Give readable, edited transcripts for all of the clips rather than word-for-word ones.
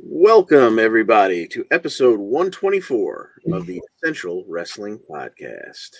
Welcome, everybody, to episode 124 of the Essential Wrestling Podcast.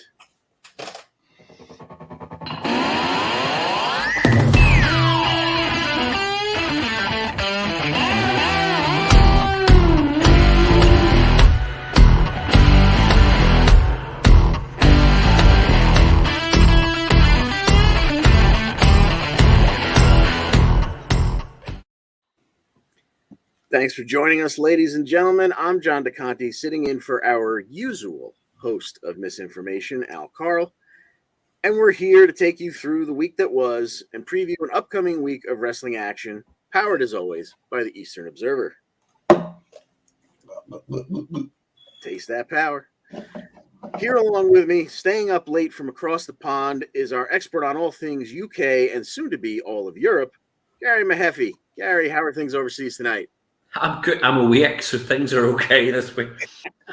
Thanks for joining us, ladies and gentlemen. I'm John DeConte, sitting in for our usual host of misinformation, Karl. And we're here to take you through the week that was and preview an upcoming week of wrestling action, powered as always by the Eastern Observer. Taste that power. Here along with me, staying up late from across the pond, is our expert on all things UK and soon to be all of Europe, Gary Mehaffy. Gary, how are things overseas tonight? I'm good. I'm awake, so things are okay this week.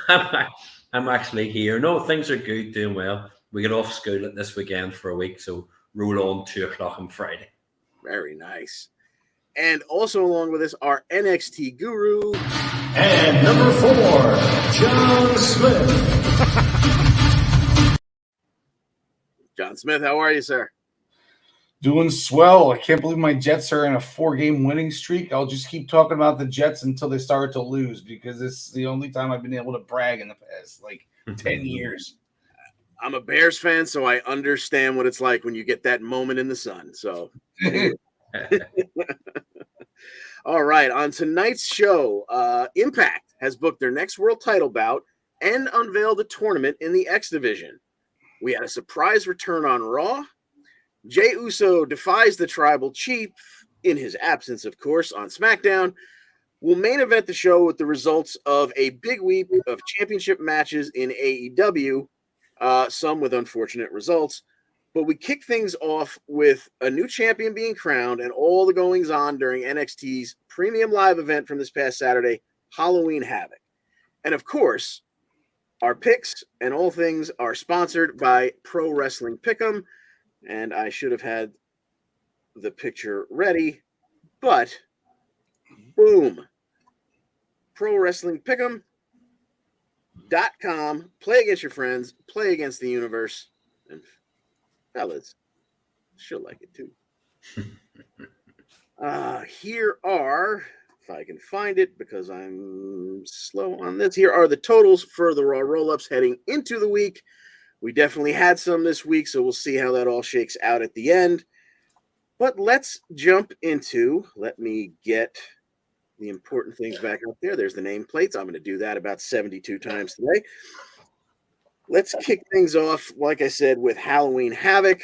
I'm actually here. No, things are good, doing well. We get off school this weekend for a week, so roll on 2 o'clock on Friday. Very nice. And also along with us, our NXT guru. And number 4, John Smith. John Smith, how are you, sir? Doing swell. I can't believe my Jets are in a 4-game winning streak. I'll just keep talking about the Jets until they start to lose because it's the only time I've been able to brag in the past, 10 years. I'm a Bears fan, so I understand what it's like when you get that moment in the sun. So, all right. On tonight's show, Impact has booked their next world title bout and unveiled a tournament in the X Division. We had a surprise return on Raw. Jey Uso defies the Tribal Chief, in his absence, of course, on SmackDown. We'll main event the show with the results of a big week of championship matches in AEW, some with unfortunate results. But we kick things off with a new champion being crowned and all the goings-on during NXT's premium live event from this past Saturday, Halloween Havoc. And, of course, our picks and all things are sponsored by Pro Wrestling Pick'em. And I should have had the picture ready, but boom. Pro Wrestling Pick'em.com. Play against your friends, play against the universe. And fellas, she'll like it too. Here are, if I can find it because I'm slow on this, here are the totals for the Raw roll-ups heading into the week. We definitely had some this week, so we'll see how that all shakes out at the end. But let's jump into, let me get the important things back up there. There's the nameplates. I'm going to do that about 72 times today. Let's kick things off, like I said, with Halloween Havoc.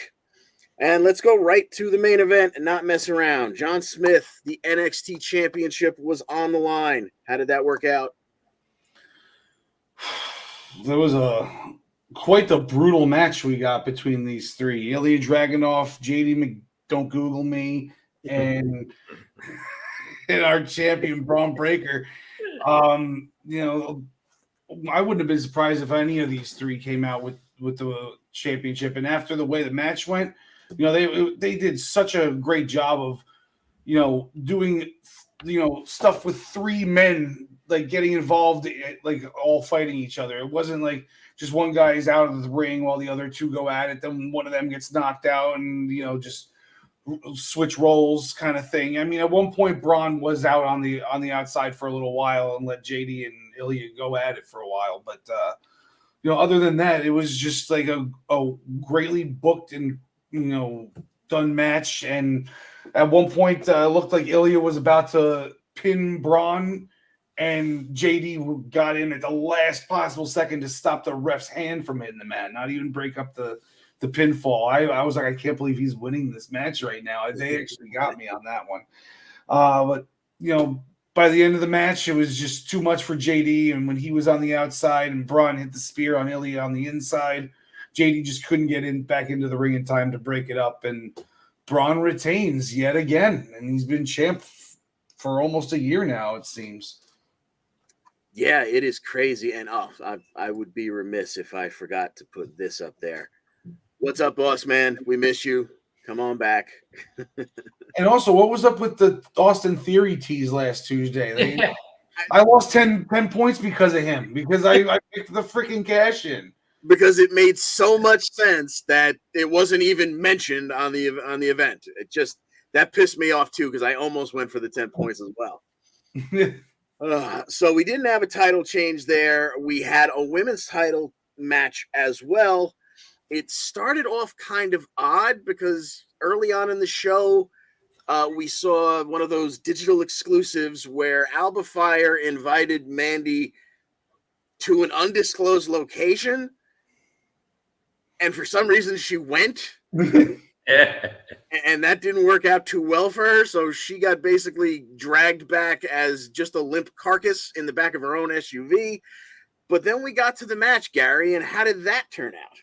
And let's go right to the main event and not mess around. John Smith, the NXT Championship was on the line. How did that work out? There was quite the brutal match we got between these three. Ilya Dragunov, JD Don't Google Me, and our champion Braun Breaker. I wouldn't have been surprised if any of these three came out with the championship. And after the way the match went, they did such a great job of, doing, stuff with three men, getting involved, all fighting each other. It wasn't like just one guy is out of the ring while the other two go at it. Then one of them gets knocked out and, just switch roles kind of thing. I mean, at one point, Braun was out on the outside for a little while and let JD and Ilya go at it for a while. But, other than that, it was just like a greatly booked and, done match. And at one point, it looked like Ilya was about to pin Braun, and JD got in at the last possible second to stop the ref's hand from hitting the mat, not even break up the pinfall. I was like, I can't believe he's winning this match right now. They actually got me on that one. But, by the end of the match, it was just too much for JD. And when he was on the outside and Braun hit the spear on Ilya on the inside, JD just couldn't get back into the ring in time to break it up. And Braun retains yet again. And he's been champ for almost a year now, it seems. Yeah, it is crazy. And I would be remiss if I forgot to put this up there. What's up, boss man? We miss you. Come on back. And also, what was up with the Austin Theory tease last Tuesday? I lost 10 points because of him, because I picked the freaking cash in. Because it made so much sense that it wasn't even mentioned on the event. It just that pissed me off too, because I almost went for the 10 points as well. So we didn't have a title change there. We had a women's title match as well. It started off kind of odd because early on in the show, we saw one of those digital exclusives where Alba Fire invited Mandy to an undisclosed location. And for some reason, she went. And that didn't work out too well for her. So she got basically dragged back as just a limp carcass in the back of her own SUV. But then we got to the match, Gary. And how did that turn out?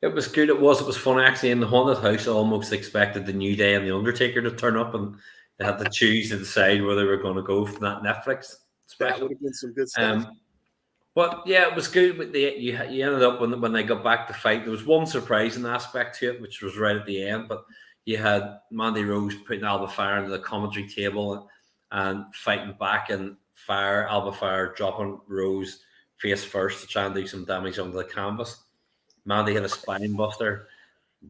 It was good. It was fun, actually. In the haunted house, I almost expected the New Day and the Undertaker to turn up, and they had to choose to decide where they were going to go from that Netflix special. That would have been some good stuff. But yeah, it was good. But you ended up when they got back to fight, there was one surprising aspect to it, which was right at the end. But you had Mandy Rose putting Alba Fire into the commentary table and fighting back, and Alba Fire dropping Rose face first to try and do some damage onto the canvas. Mandy had a spine buster,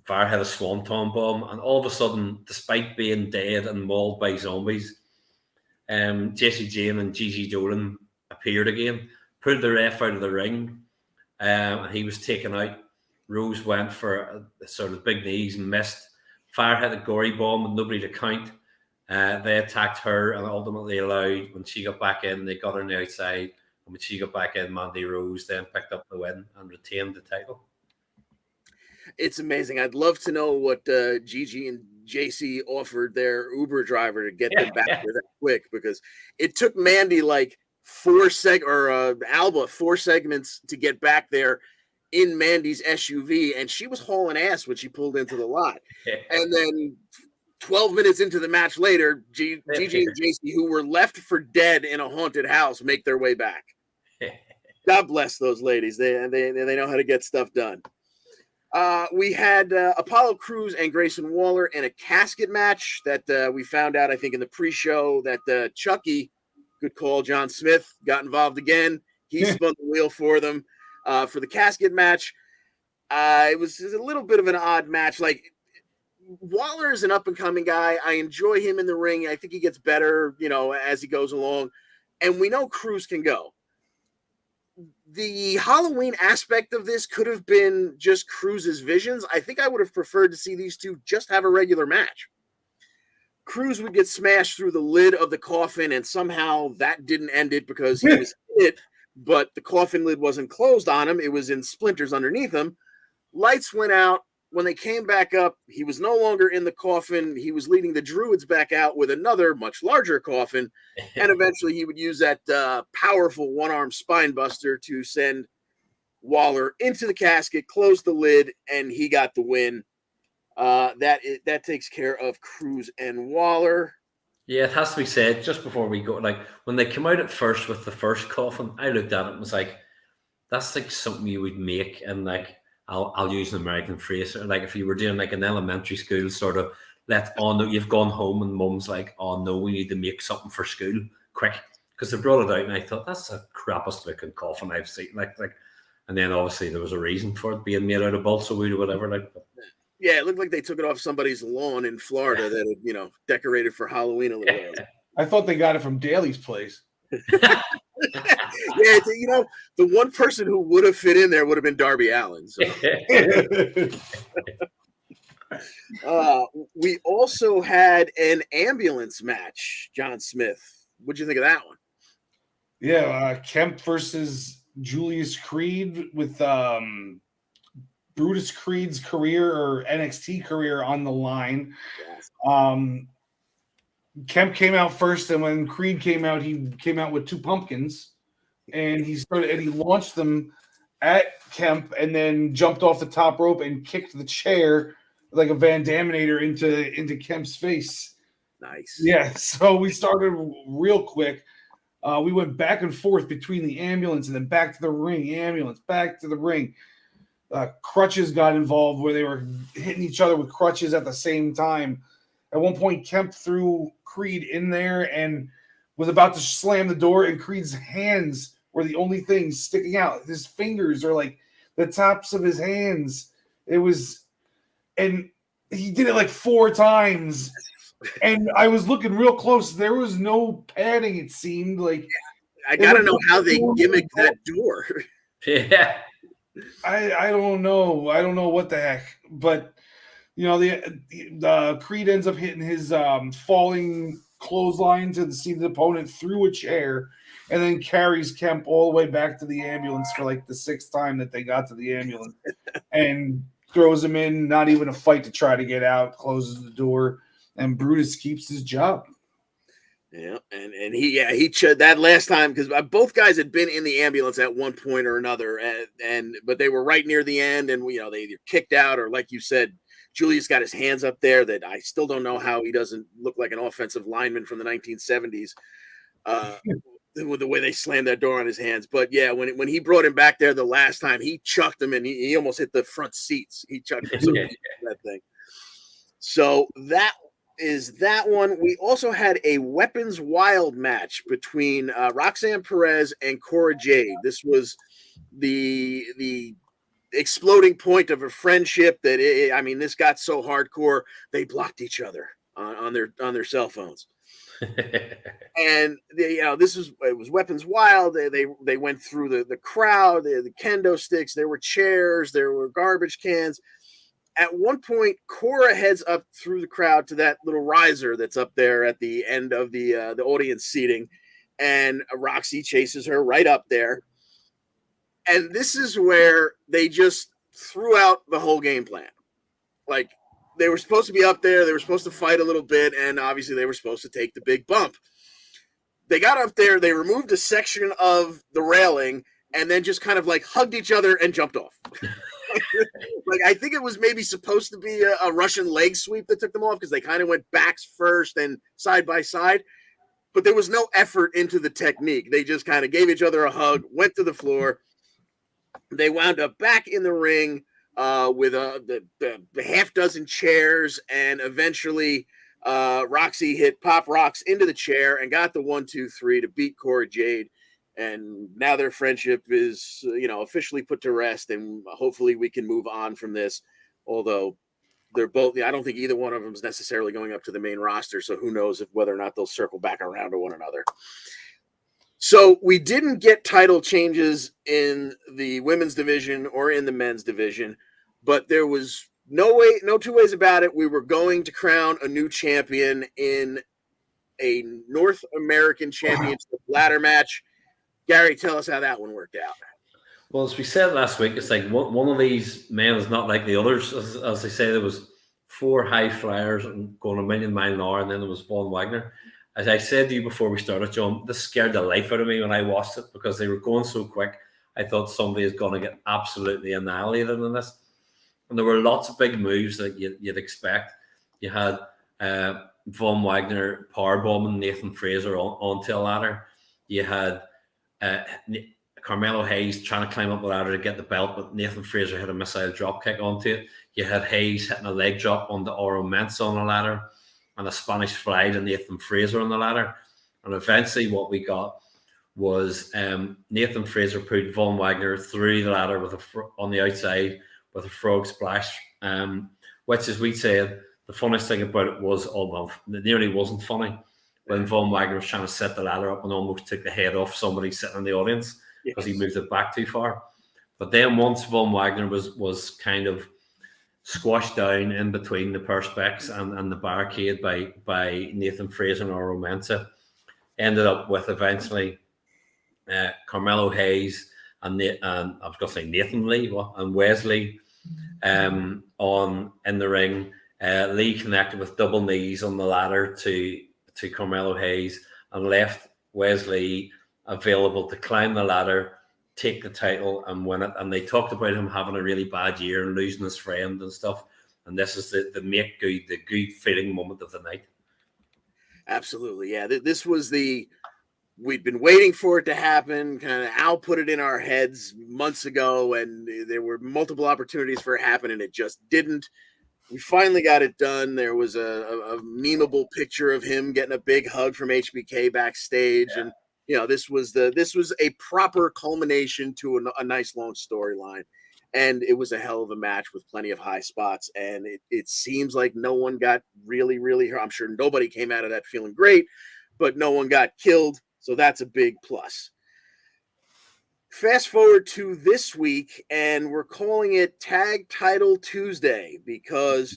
Fire had a swanton bomb, and all of a sudden, despite being dead and mauled by zombies, Jessie Jane and Gigi Dolan appeared again, pulled the ref out of the ring, and he was taken out. Rose went for a sort of big knees and missed. Fire had a gory bomb with nobody to count. They attacked her and ultimately allowed, when she got back in, they got her on the outside. And when she got back in, Mandy Rose then picked up the win and retained the title. It's amazing. I'd love to know what Gigi and JC offered their Uber driver to get them back there that quick, because it took Mandy like Alba 4 segments to get back there in Mandy's SUV, and she was hauling ass when she pulled into the lot. And then 12 minutes into the match later, Gigi and JC, who were left for dead in a haunted house, make their way back. God bless those ladies. They know how to get stuff done. We had Apollo Crews and Grayson Waller in a casket match that we found out, I think, in the pre-show that Chucky, good call, John Smith, got involved again. He spun the wheel for them for the casket match. It was a little bit of an odd match. Like, Waller is an up-and-coming guy. I enjoy him in the ring. I think he gets better, as he goes along. And we know Crews can go. The Halloween aspect of this could have been just Cruz's visions. I think I would have preferred to see these two just have a regular match. Cruz would get smashed through the lid of the coffin, and somehow that didn't end it because he was hit, but the coffin lid wasn't closed on him. It was in splinters underneath him. Lights went out. When they came back up, he was no longer in the coffin. He was leading the Druids back out with another much larger coffin. And eventually he would use that powerful one-arm spine buster to send Waller into the casket, close the lid, and he got the win. That takes care of Cruz and Waller. Yeah, it has to be said, just before we go, like, when they came out at first with the first coffin, I looked at it and was like, that's like something you would make in, like, I'll use an American phrase, like if you were doing like an elementary school sort of, you've gone home and mum's like, oh no, we need to make something for school quick, because they brought it out and I thought, that's the crappiest looking coffin I've seen, like, and then obviously there was a reason for it being made out of balsa wood or whatever, like. Yeah, it looked like they took it off somebody's lawn in Florida that had, decorated for Halloween a little early. I thought they got it from Daly's place. Yeah, the one person who would have fit in there would have been Darby Allin. So. We also had an ambulance match, John Smith. What'd you think of that one? Yeah, Kemp versus Julius Creed with Brutus Creed's career or NXT career on the line. Yes. Kemp came out first, and when Creed came out, he came out with 2 pumpkins, and he launched them at Kemp, and then jumped off the top rope and kicked the chair like a Van Daminator into Kemp's face. Nice. Yeah. So we started real quick. We went back and forth between the ambulance and then back to the ring, ambulance, back to the ring. Crutches got involved where they were hitting each other with crutches at the same time. At one point, Kemp threw Creed in there, and was about to slam the door, and Creed's hands were the only thing sticking out. His fingers are like the tops of his hands. It was, and he did it like 4 times. And I was looking real close. There was no padding, it seemed like. I got to know how they gimmicked that door. Yeah. I don't know. I don't know what the heck. But, the Creed ends up hitting his falling clothesline to the seated opponent through a chair, and then carries Kemp all the way back to the ambulance for like the 6th time that they got to the ambulance, and throws him in, not even a fight to try to get out, closes the door, and Brutus keeps his job. Yeah, and he that last time, because both guys had been in the ambulance at one point or another, but they were right near the end, and they either kicked out or, like you said, Julius got his hands up there. That I still don't know how he doesn't look like an offensive lineman from the 1970s. With the way they slammed that door on his hands. But yeah, when he brought him back there the last time, he chucked him, and he almost hit the front seats. He chucked him that thing. So that is that one. We also had a Weapons Wild match between Roxanne Perez and Cora Jade. This was the exploding point of a friendship that this got so hardcore they blocked each other on their cell phones. And it was Weapons Wild. They went through the crowd, the kendo sticks, there were chairs, there were garbage cans. At one point, Cora heads up through the crowd to that little riser that's up there at the end of the audience seating, and Roxy chases her right up there. And this is where they just threw out the whole game plan. Like, they were supposed to be up there, they were supposed to fight a little bit, and obviously they were supposed to take the big bump. They got up there, they removed a section of the railing, and then just kind of like hugged each other and jumped off. Like, I think it was maybe supposed to be a Russian leg sweep that took them off, because they kind of went backs first and side by side, but there was no effort into the technique. They just kind of gave each other a hug, went to the floor. They wound up back in the ring with the half dozen chairs, and eventually Roxy hit Pop Rocks into the chair and got the 1-2-3 to beat Cora Jade. And now their friendship is, officially put to rest, and hopefully we can move on from this. Although they're both, I don't think either one of them is necessarily going up to the main roster, so who knows whether or not they'll circle back around to one another. So we didn't get title changes in the women's division or in the men's division, but there was no two ways about it. We were going to crown a new champion in a North American Championship ladder match. Gary, tell us how that one worked out. Well, as we said last week, it's like one of these men is not like the others. As they say, there was 4 high flyers and going a million mile an hour, and then there was Von Wagner. As I said to you before we started, John, this scared the life out of me when I watched it, because they were going so quick. I thought somebody is going to get absolutely annihilated in this. And there were lots of big moves that you'd expect. You had Von Wagner powerbombing Nathan Fraser onto a ladder. You had Carmelo Hayes trying to climb up the ladder to get the belt, but Nathan Fraser had a missile drop kick onto it. You had Hayes hitting a leg drop onto Oro Mensah on the ladder, and a Spanish fly to Nathan Fraser on the ladder. And eventually what we got was Nathan Fraser put Von Wagner through the ladder on the outside with a frog splash, which, as we said, the funniest thing about it was, it nearly wasn't funny, when Von Wagner was trying to set the ladder up and almost took the head off somebody sitting in the audience because he moved it back too far. But then once Von Wagner was kind of squashed down in between the perspex and the barricade by Nathan Fraser and Oro Mensah, ended up with eventually Carmelo Hayes and I was going to say Nathan Lee and Wesley in the ring. Lee connected with double knees on the ladder to Carmelo Hayes and left Wesley available to climb the ladder, take the title, and win it. And they talked about him having a really bad year and losing his friend and stuff. And this is the make good, the good feeling moment of the night. Absolutely, yeah. This was we'd been waiting for it to happen. Kind of Al put it in our heads months ago, and there were multiple opportunities for it to happen, and it just didn't. we finally got it done. There was a memeable picture of him getting a big hug from HBK backstage, and this was a proper culmination to a nice long storyline, and it was a hell of a match with plenty of high spots. And it seems like no one got really hurt. I'm sure nobody came out of that feeling great, but no one got killed, so that's a big plus. Fast forward to this week, and we're calling it Tag Title Tuesday because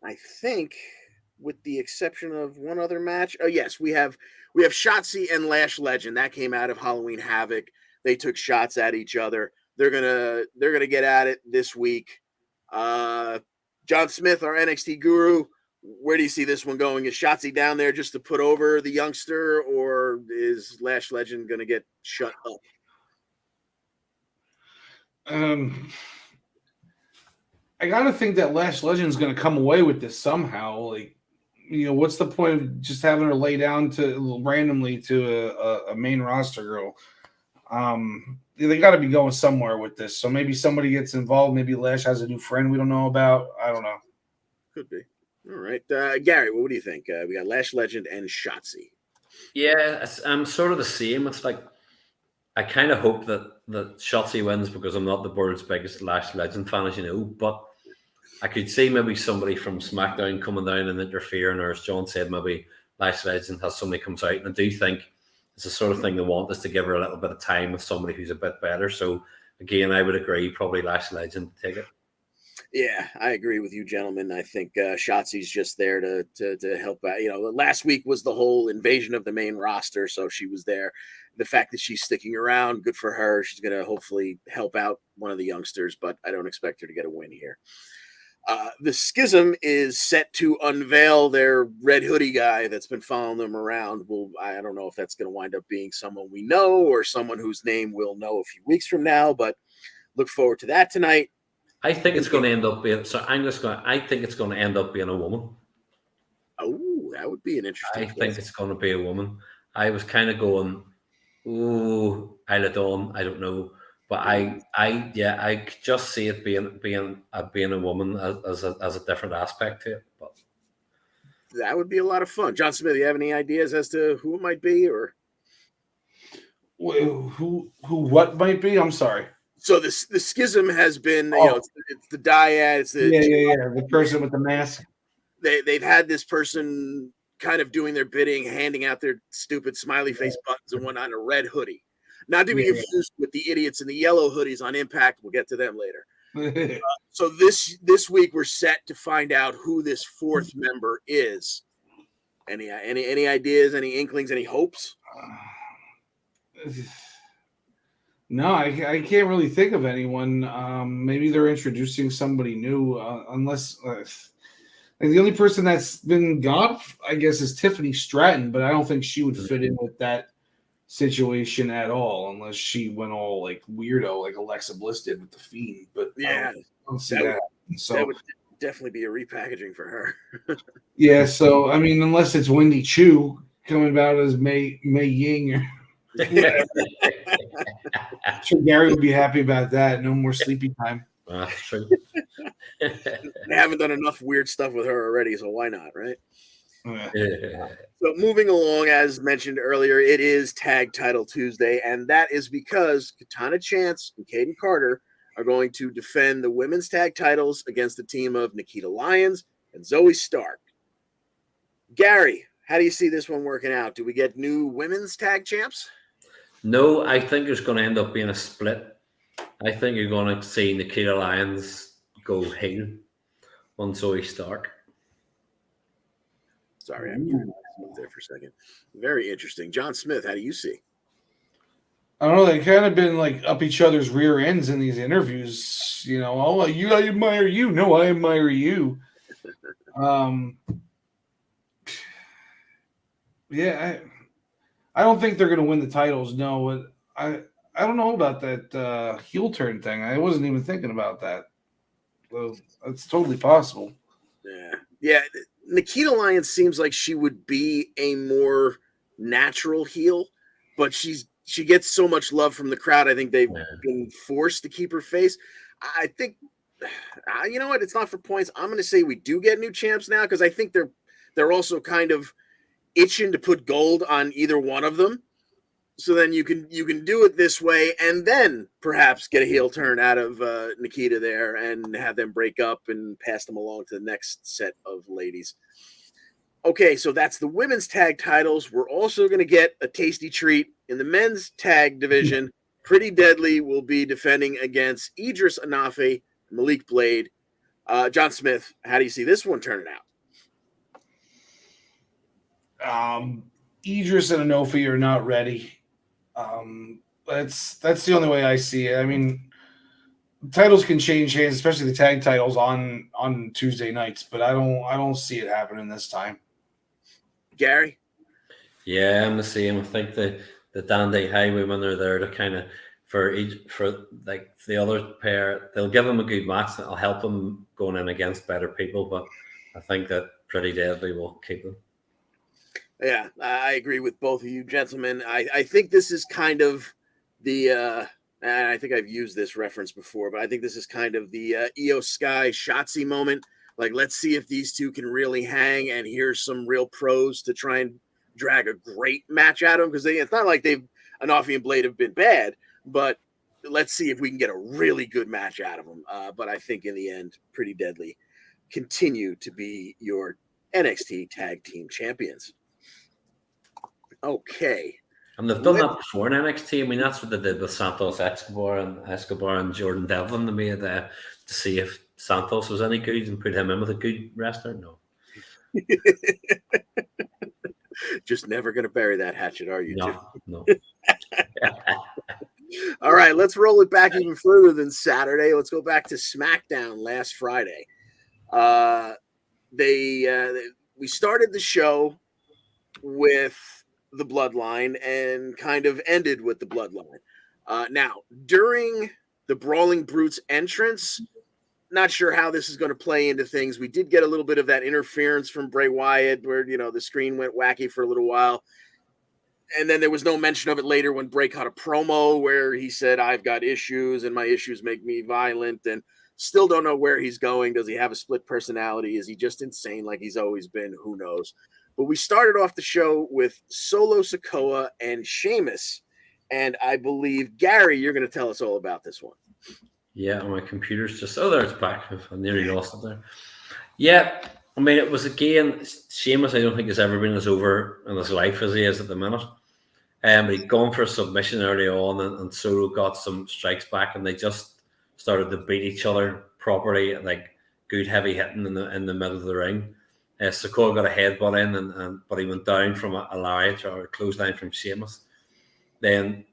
I think, with the exception of one other match, yes, we have Shotzi and Lash Legend. That came out of Halloween Havoc. They took shots at each other. They're gonna get at it this week. John Smith, our NXT guru, where do you see this one going? Is Shotzi down there just to put over the youngster, or is Lash Legend gonna get shut up? I gotta think that Lash Legend's gonna come away with this somehow. Like, what's the point of just having her lay down to randomly to a main roster girl? They got to be going somewhere with this. So maybe somebody gets involved. Maybe Lash has a new friend we don't know about. I don't know. Could be. All right, Gary, what do you think? We got Lash Legend and Shotzi. Yeah, I'm sort of the same. It's like I kind of hope that Shotzi wins because I'm not the world's biggest Lash Legend fan, as you know. But I could see maybe somebody from SmackDown coming down and interfering, or as John said, maybe Lash Legend has somebody comes out. And I do think it's the sort of thing they want is to give her a little bit of time with somebody who's a bit better. So again, I would agree, probably Lash Legend to take it. Yeah, I agree with you, gentlemen. I think Shotzi's just there to help out. Last week was the whole invasion of the main roster, so she was there. The fact that she's sticking around, good for her. She's going to hopefully help out one of the youngsters, but I don't expect her to get a win here. The Schism is set to unveil their red hoodie guy that's been following them around. I don't know if that's going to wind up being someone we know or someone whose name we'll know a few weeks from now, but look forward to that tonight. I think it's going to end up being. So I think it's going to end up being a woman. Oh, that would be an interesting. I think it's going to be a woman. I was kind of going, ooh, Isla Dawn. I don't know, but I just see it being a woman as a different aspect to it. But that would be a lot of fun. John Smith, do you have any ideas as to who it might be, or who what might be? I'm sorry. So the Schism has been, it's the dyad. It's the the person with the mask. They've had this person kind of doing their bidding, handing out their stupid smiley face buttons and whatnot in a red hoodie. Not to be confused with the idiots in the yellow hoodies on Impact. We'll get to them later. So this week we're set to find out who this fourth member is. Any ideas? Any inklings? Any hopes? No, I can't really think of anyone. Maybe they're introducing somebody new, unless the only person that's been got, I guess, is Tiffany Stratton, but I don't think she would fit in with that situation at all, unless she went all like weirdo, like Alexa Bliss did with the Fiend. But yeah, I don't see that. So that would definitely be a repackaging for her. Yeah, so I mean, unless it's Wendy Chu coming about as Mei Ying or. I'm sure Gary would be happy about that. No more sleepy time. That's true. They haven't done enough weird stuff with her already, so why not, right? Yeah. So moving along, as mentioned earlier, it is Tag Title Tuesday, and that is because Katana Chance and Kaden Carter are going to defend the women's tag titles against the team of Nikita Lyons and Zoe Stark. Gary, how do you see this one working out? Do we get new women's tag champs? No, I think there's going to end up being a split. I think you're going to see Nikita Lyons go heel on Zoe Stark. Sorry, I'm there for a second. Very interesting. John Smith, how do you see? I don't know. They kind of been like up each other's rear ends in these interviews. Oh, I admire you. No, I admire you. Yeah, I don't think they're going to win the titles. No, I don't know about that heel turn thing. I wasn't even thinking about that. So it's totally possible. Yeah. Nikita Lyons seems like she would be a more natural heel, but she gets so much love from the crowd. I think they've been forced to keep her face. I think you know what? It's not for points. I'm going to say we do get new champs now because I think they're also kind of itching to put gold on either one of them. So then you can do it this way and then perhaps get a heel turn out of Nikita there and have them break up and pass them along to the next set of ladies. Okay, so that's the women's tag titles. We're also going to get a tasty treat in the men's tag division. Pretty Deadly will be defending against Idris Anafe, Malik Blade. John Smith, how do you see this one turning out? Idris and Anafe are not ready. That's the only way I see it. I mean, titles can change hands, especially the tag titles on Tuesday nights, but I don't see it happening this time. Gary? Yeah, I'm the same. I think the Dandy Highwaymen are there to kind of for like the other pair. They'll give them a good match that'll help them going in against better people, but I think that Pretty Deadly will keep them. Yeah, I agree with both of you gentlemen. I think this is kind of the, and I think I've used this reference before, but I think this is kind of the Io Sky Shotzi moment. Like, let's see if these two can really hang, and here's some real pros to try and drag a great match at them, because it's not like Anafe and Blade have been bad, but let's see if we can get a really good match out of them. But I think in the end, Pretty Deadly continue to be your NXT Tag Team Champions. Okay. And they've done that before in NXT. I mean, that's what they did with Santos Escobar and Jordan Devlin. They made to see if Santos was any good and put him in with a good wrestler. No. Just never going to bury that hatchet, are you? No. All right, let's roll it back even further than Saturday. Let's go back to SmackDown last Friday. We started the show with the Bloodline and kind of ended with the Bloodline. Now, during the Brawling Brutes entrance, not sure how this is going to play into things. We did get a little bit of that interference from Bray Wyatt where, the screen went wacky for a little while. And then there was no mention of it later when Bray cut a promo where he said, I've got issues and my issues make me violent, and still don't know where he's going. Does he have a split personality? Is he just insane like he's always been? Who knows? But we started off the show with Solo Sikoa and Sheamus. And I believe, Gary, you're going to tell us all about this one. Yeah, my computer's just... Oh, there it's back. I nearly lost it there. Yeah, I mean, it was again... Sheamus, I don't think has ever been as over in his life as he is at the minute. But he'd gone for a submission early on, and Solo got some strikes back, and they just started to beat each other properly, like good heavy hitting in the middle of the ring. Sikoa got a headbutt in, but he went down from a lariat or a clothesline from Sheamus. Then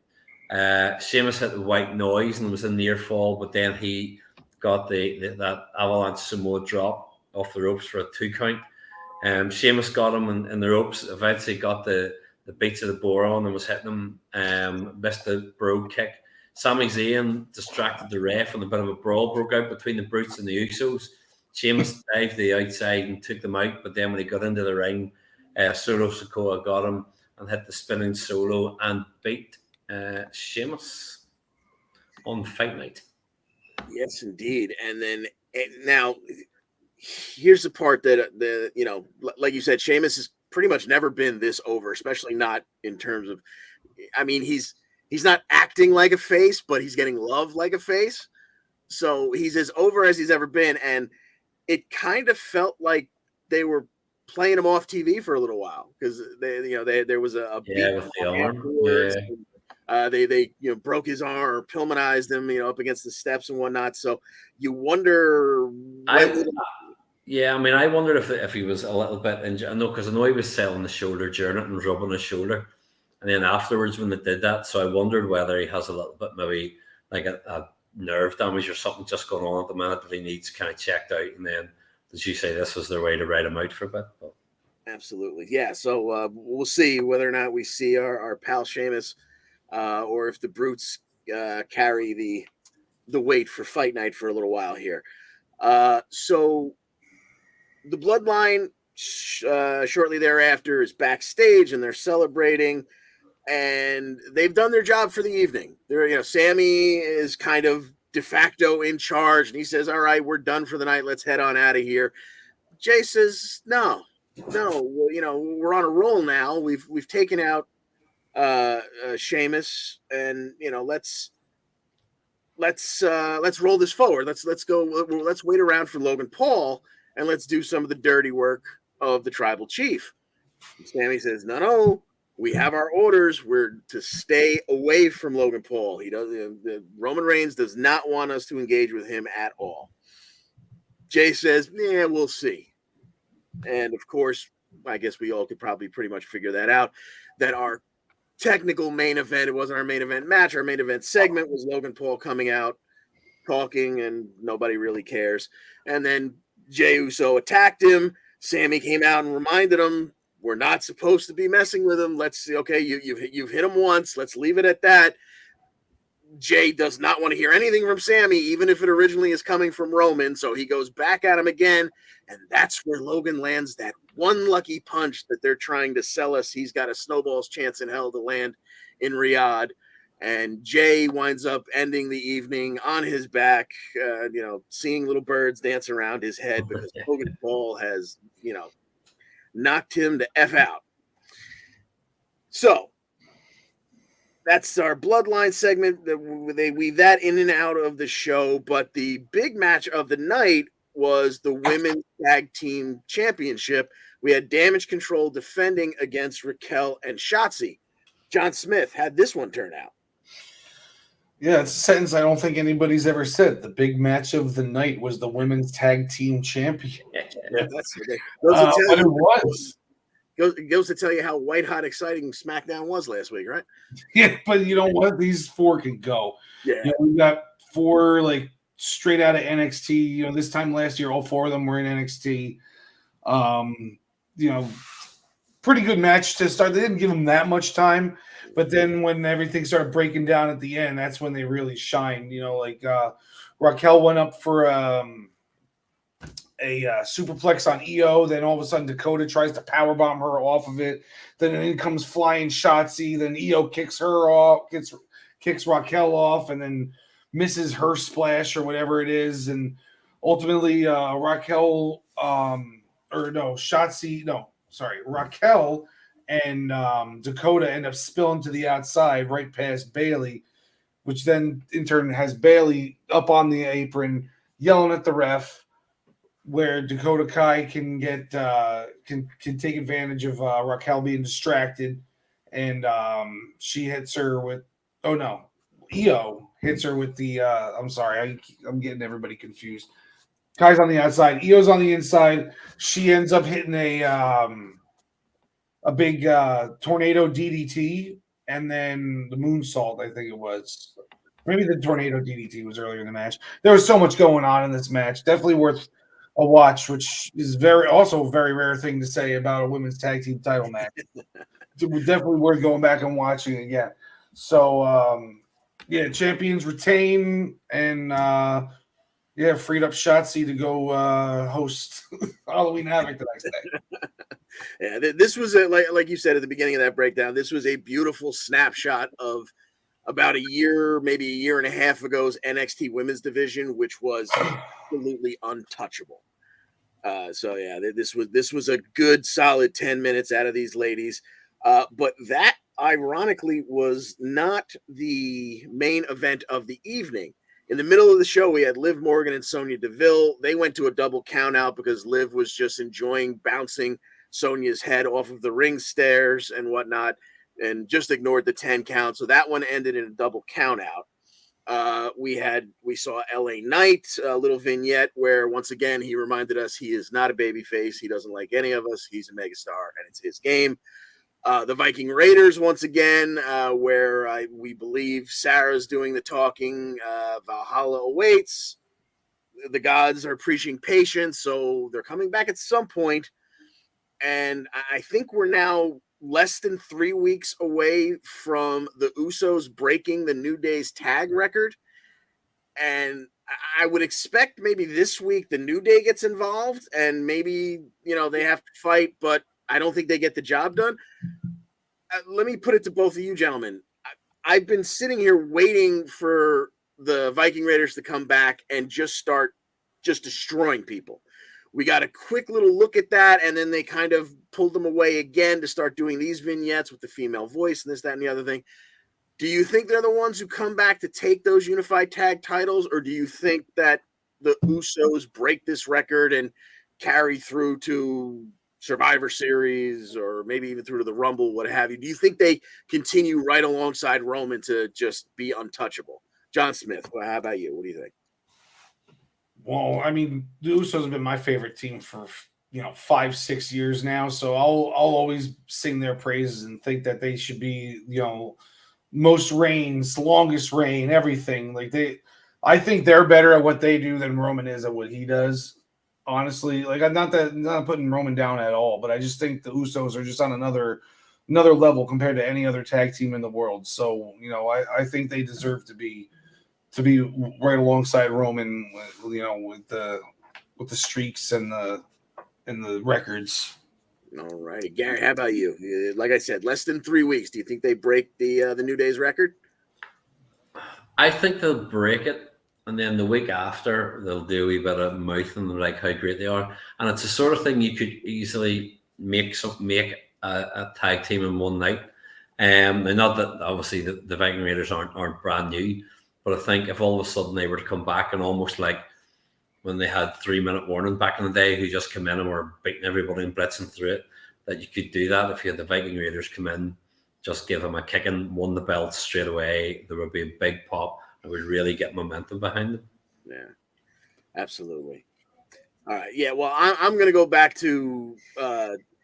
Sheamus hit the white noise and was in near fall, but then he got that avalanche sumo drop off the ropes for a 2 count. Sheamus got him in the ropes, eventually got the beats of the Boron and was hitting him, missed the Brogue kick. Sami Zayn distracted the ref and a bit of a brawl broke out between the Brutes and the Usos. Sheamus dived the outside and took them out, but then when he got into the ring, Solo Sikoa got him and hit the spinning solo and beat Sheamus on Fight Night. Yes, indeed. And then now, here's the part that like you said, Sheamus has pretty much never been this over, especially not in terms of. I mean, he's not acting like a face, but he's getting love like a face. So he's as over as he's ever been, and it kind of felt like they were playing him off TV for a little while because there was a beat with the arm. They broke his arm or Pillmanized him up against the steps and whatnot. So you wonder. I wondered if he was a little bit injured. I know he was selling the shoulder during it and rubbing his shoulder, and then afterwards when they did that, so I wondered whether he has a little bit maybe like a nerve damage or something just going on at the minute that he needs kind of checked out. And then, as you say, this was their way to write him out for a bit. But. Absolutely, yeah. So we'll see whether or not we see our pal Sheamus, or if the Brutes carry the weight for Fight Night for a little while here. So the Bloodline shortly thereafter is backstage and they're celebrating. And they've done their job for the evening. Sammy is kind of de facto in charge, and he says, all right, we're done for the night. Let's head on out of here. Jay says, no, we're on a roll now. We've taken out Sheamus, and let's roll this forward. Let's go. Let's wait around for Logan Paul, and let's do some of the dirty work of the tribal chief. And Sammy says, no, we have our orders. We're to stay away from Logan Paul. He does. Roman Reigns does not want us to engage with him at all. Jay says, yeah, we'll see. And of course, I guess we all could probably pretty much figure that out, that our technical main event, it wasn't our main event match. Our main event segment was Logan Paul coming out, talking, and nobody really cares. And then Jey Uso attacked him. Sammy came out and reminded him, we're not supposed to be messing with him. Let's see. Okay, you've hit him once. Let's leave it at that. Jay does not want to hear anything from Sammy, even if it originally is coming from Roman. So he goes back at him again. And that's where Logan lands that one lucky punch that they're trying to sell us. He's got a snowball's chance in hell to land in Riyadh. And Jay winds up ending the evening on his back, seeing little birds dance around his head because Logan Paul has, knocked him to F out. So that's our Bloodline segment. They weave that in and out of the show. But the big match of the night was the Women's Tag Team Championship. We had Damage Control defending against Raquel and Shotzi. John Smith had this one turn out. Yeah, it's a sentence I don't think anybody's ever said. The big match of the night was the Women's Tag Team Champion. Yeah, that's what but it was. Goes to tell you how white hot exciting SmackDown was last week, right? Yeah, but you know what? These four can go. Yeah, we got four straight out of NXT. This time last year, all four of them were in NXT. Pretty good match to start. They didn't give them that much time, but then when everything started breaking down at the end, that's when they really shined. Raquel went up for a superplex on EO. Then all of a sudden, Dakota tries to powerbomb her off of it. Then in comes flying Shotzi. Then EO kicks her off, kicks Raquel off, and then misses her splash or whatever it is. And ultimately, Raquel and Dakota end up spilling to the outside right past Bailey, which then in turn has Bailey up on the apron yelling at the ref, where Dakota Kai can get can take advantage of Raquel being distracted, and she hits her with EO hits her with the I'm sorry, I'm getting everybody confused. Kai's on the outside, EO's on the inside. She ends up hitting a big tornado DDT, and then the moonsault, I think it was. Maybe the tornado DDT was earlier in the match. There was so much going on in this match. Definitely worth a watch, which is also a very rare thing to say about a women's tag team title match. Definitely worth going back and watching again. So, champions retain, and freed up Shotzi to go host Halloween Havoc the next day. Yeah, this was like you said at the beginning of that breakdown. This was a beautiful snapshot of about a year, maybe a year and a half ago's NXT Women's Division, which was absolutely untouchable. This was a good solid 10 minutes out of these ladies. But that ironically was not the main event of the evening. In the middle of the show, we had Liv Morgan and Sonya Deville. They went to a double count out because Liv was just enjoying bouncing Sonya's head off of the ring stairs and whatnot, and just ignored the 10 count. So that one ended in a double count out. We saw LA Knight, a little vignette where once again he reminded us he is not a babyface. He doesn't like any of us. He's a megastar, and it's his game. The Viking Raiders once again, where we believe Sarah's doing the talking. Valhalla awaits. The gods are preaching patience, so they're coming back at some point. And I think we're now less than 3 weeks away from the Usos breaking the New Day's tag record. And I would expect maybe this week the New Day gets involved and maybe, they have to fight, but I don't think they get the job done. Let me put it to both of you gentlemen. I've been sitting here waiting for the Viking Raiders to come back and just start just destroying people. We got a quick little look at that, and then they kind of pulled them away again to start doing these vignettes with the female voice and this, that, and the other thing. Do you think they're the ones who come back to take those unified tag titles, or do you think that the Usos break this record and carry through to Survivor Series or maybe even through to the Rumble, what have you? Do you think they continue right alongside Roman to just be untouchable? John Smith, well, how about you? What do you think? Well, I mean, the Usos have been my favorite team for 5-6 years now, so I'll always sing their praises and think that they should be most reigns, longest reign, everything. I think they're better at what they do than Roman is at what he does. Honestly, I'm not putting Roman down at all, but I just think the Usos are just on another level compared to any other tag team in the world. So I think they deserve to be right alongside Roman, with the streaks and the records. All right, Gary, how about you? Like I said, less than 3 weeks. Do you think they break the New Day's record? I think they'll break it, and then the week after they'll do a wee bit of mouthing like how great they are. And it's the sort of thing you could easily make a tag team in one night. And not that obviously the Viking Raiders aren't brand new, but I think if all of a sudden they were to come back and almost like when they had 3-minute warning back in the day, who just come in and were beating everybody and blitzing through it, that you could do that if you had the Viking Raiders come in, just give them a kick and won the belt straight away. There would be a big pop. It would really get momentum behind them. Yeah, absolutely. All right. Yeah, well, I'm going to go back to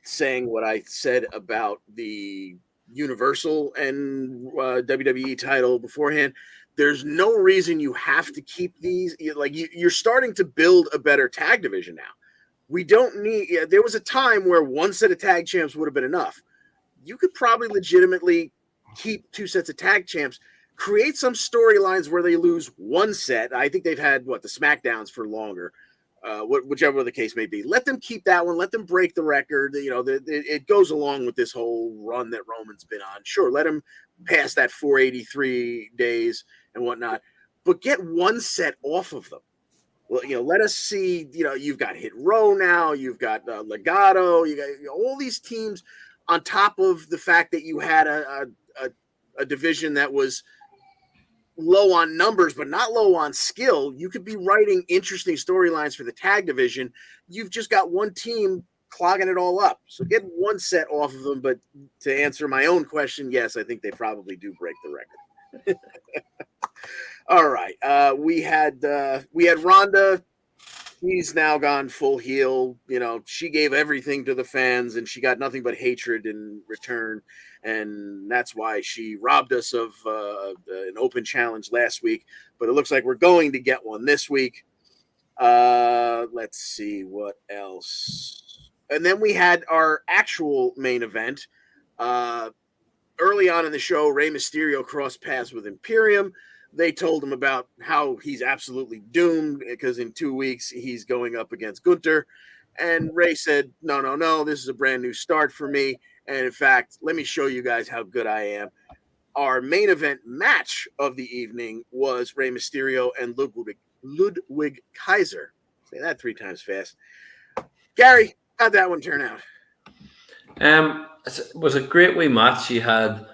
saying what I said about the Universal and WWE title beforehand. There's no reason you have to keep these. You're starting to build a better tag division now. We don't need. There was a time where one set of tag champs would have been enough. You could probably legitimately keep 2 sets of tag champs. Create some storylines where they lose one set. I think they've had the SmackDowns for longer, whichever the case may be. Let them keep that one. Let them break the record. It goes along with this whole run that Roman's been on. Sure, let him pass that 483 days and whatnot, but get one set off of them. Well, let us see. You've got Hit Row now. You've got Legato. You got all these teams on top of the fact that you had a division that was low on numbers, but not low on skill. You could be writing interesting storylines for the tag division. You've just got one team clogging it all up. So get one set off of them. But to answer my own question, yes, I think they probably do break the record. All right. We had Rhonda. She's now gone full heel. She gave everything to the fans and she got nothing but hatred in return. And that's why she robbed us of an open challenge last week. But it looks like we're going to get one this week. Let's see what else. And then we had our actual main event. Early on in the show, Rey Mysterio crossed paths with Imperium. They told him about how he's absolutely doomed because in 2 weeks he's going up against Gunther. And Rey said, no, this is a brand new start for me. And in fact, let me show you guys how good I am. Our main event match of the evening was Rey Mysterio and Ludwig Kaiser. Say that 3 times fast. Gary, how'd that one turn out? It was a great wee match. You had,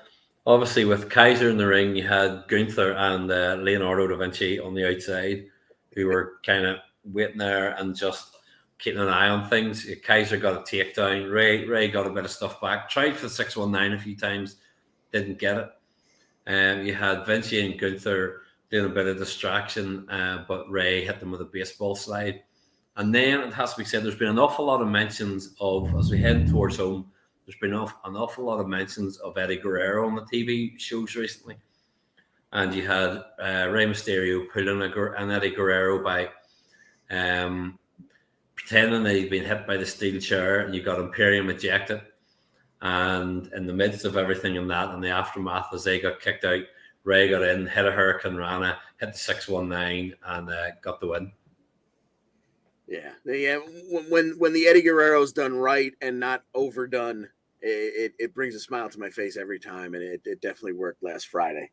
obviously, with Kaiser in the ring, you had Gunther and Leonardo da Vinci on the outside, who were kind of waiting there and just keeping an eye on things. Kaiser got a takedown. Ray got a bit of stuff back. Tried for the 619 a few times, didn't get it. You had Vinci and Gunther doing a bit of distraction, but Ray hit them with a baseball slide. And then it has to be said, there's been an awful lot of mentions of, as we head towards home, there's been an awful lot of mentions of Eddie Guerrero on the TV shows recently. And you had Rey Mysterio pulling an Eddie Guerrero by pretending that he'd been hit by the steel chair, and you got Imperium ejected. And in the midst of everything in that, in the aftermath, as they got kicked out, Ray got in, hit a Hurricane Rana, hit the 619, and got the win. Yeah. When the Eddie Guerrero's done right and not overdone, it brings a smile to my face every time, and it definitely worked last Friday.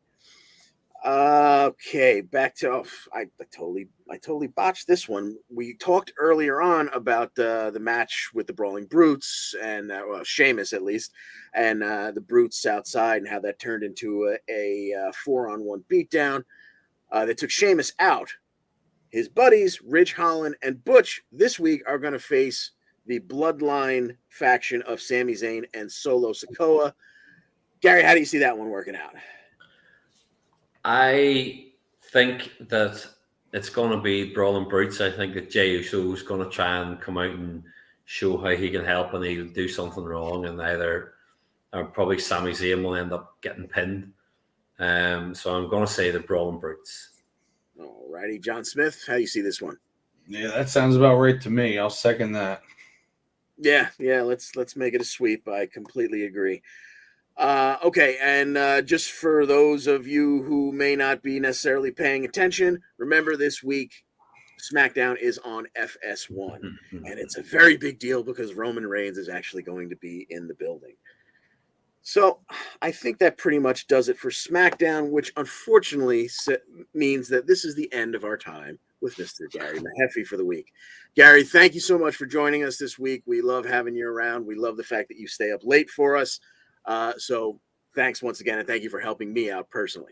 Okay, back to I totally botched this one. We talked earlier on about the match with the Brawling Brutes and well, Sheamus at least, and the Brutes outside, and how that turned into a 4-on-1 beatdown. They took Sheamus out. His buddies, Ridge Holland and Butch, this week are going to face the Bloodline faction of Sami Zayn and Solo Sikoa. Gary, how do you see that one working out? I think that it's going to be Brawling Brutes. I think that Jey Uso is going to try and come out and show how he can help, and he'll do something wrong, and either or probably Sami Zayn will end up getting pinned. So I'm going to say the Brawling Brutes. All righty, John Smith, how do you see this one? Yeah, that sounds about right to me. I'll second that. Yeah. Let's make it a sweep. I completely agree. Okay, and just for those of you who may not be necessarily paying attention, remember this week SmackDown is on FS1, and it's a very big deal because Roman Reigns is actually going to be in the building. So I think that pretty much does it for SmackDown, which unfortunately means that this is the end of our time with Mr. Gary Mehaffy for the week. Gary, thank you so much for joining us this week. We love having you around. We love the fact that you stay up late for us. So thanks once again, and thank you for helping me out personally.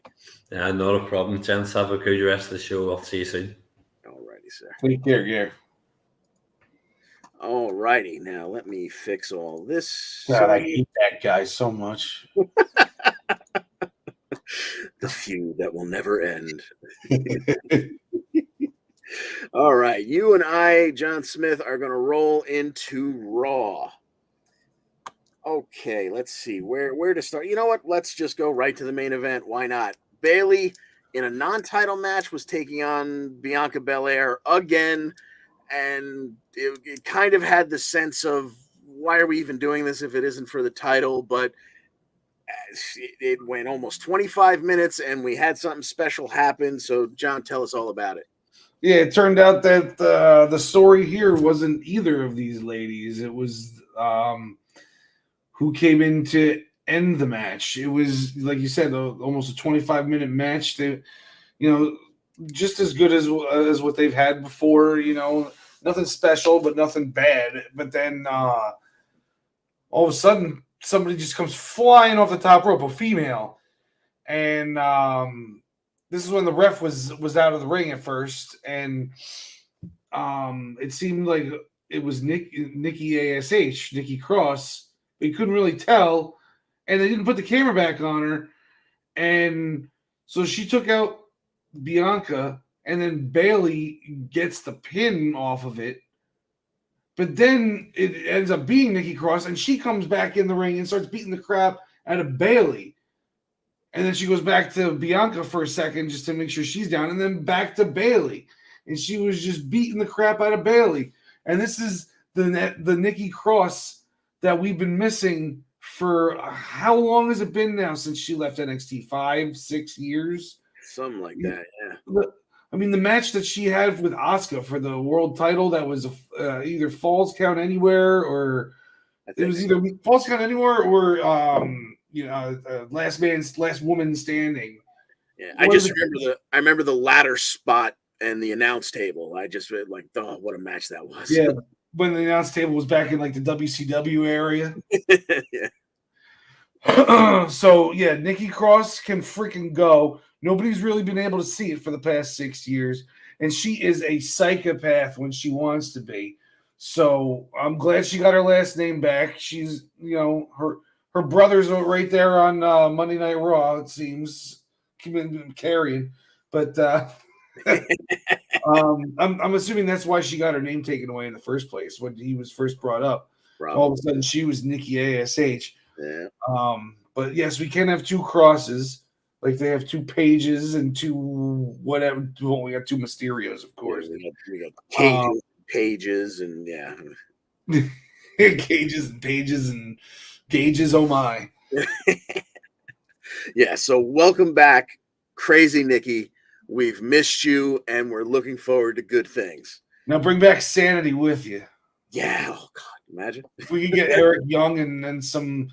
Yeah, not a problem, gents. Have a good rest of the show. I'll see you soon. All righty, sir. Take care, Gary. All righty. Now let me fix all this. God, I hate that guy so much. The feud that will never end. All right. You and I, John Smith, are going to roll into Raw. Okay, let's see where to start. You know what? Let's just go right to the main event. Why not? Bayley, in a non-title match, was taking on Bianca Belair again, and it kind of had the sense of, why are we even doing this if it isn't for the title? But it went almost 25 minutes, and we had something special happen. So, John, tell us all about it. Yeah, it turned out that the story here wasn't either of these ladies. It was who came in to end the match. It was, like you said, almost a 25-minute match. They, just as good as what they've had before. Nothing special, but nothing bad. But then all of a sudden, somebody just comes flying off the top rope, a female, and this is when the ref was out of the ring at first, and it seemed like it was Nikki ASH, Nikki Cross. But you couldn't really tell, and they didn't put the camera back on her, and so she took out Bianca, and then Bayley gets the pin off of it. But then it ends up being Nikki Cross, and she comes back in the ring and starts beating the crap out of Bayley. And then she goes back to Bianca for a second just to make sure she's down, and then back to Bayley. And she was just beating the crap out of Bayley. And this is the Nikki Cross that we've been missing for how long has it been now since she left NXT? 5-6 years? Something like that, yeah. I mean, the match that she had with Asuka for the world title, that was either Falls Count Anywhere, or it was either Falls Count Anywhere or last woman standing. Yeah, I remember the ladder spot and the announce table. I just like, oh, what a match that was. Yeah, when the announce table was back in like the WCW area. Yeah. So yeah, Nikki Cross can freaking go. Nobody's really been able to see it for the past 6 years, and she is a psychopath when she wants to be. So I'm glad she got her last name back. She's, her brothers are right there on Monday Night Raw, it seems, carrying. But I'm assuming that's why she got her name taken away in the first place when he was first brought up. Probably. All of a sudden, she was Nikki ASH. Yeah. But yes, we can have two crosses. Like they have 2 pages and 2 whatever. Well, we got 2 Mysterios, of course. Yeah, we got pages and yeah. Cages and pages and gauges. Oh my. Yeah. So welcome back, Crazy Nikki. We've missed you, and we're looking forward to good things. Now bring back Sanity with you. Yeah. Oh God, imagine if we could get Eric Young and then some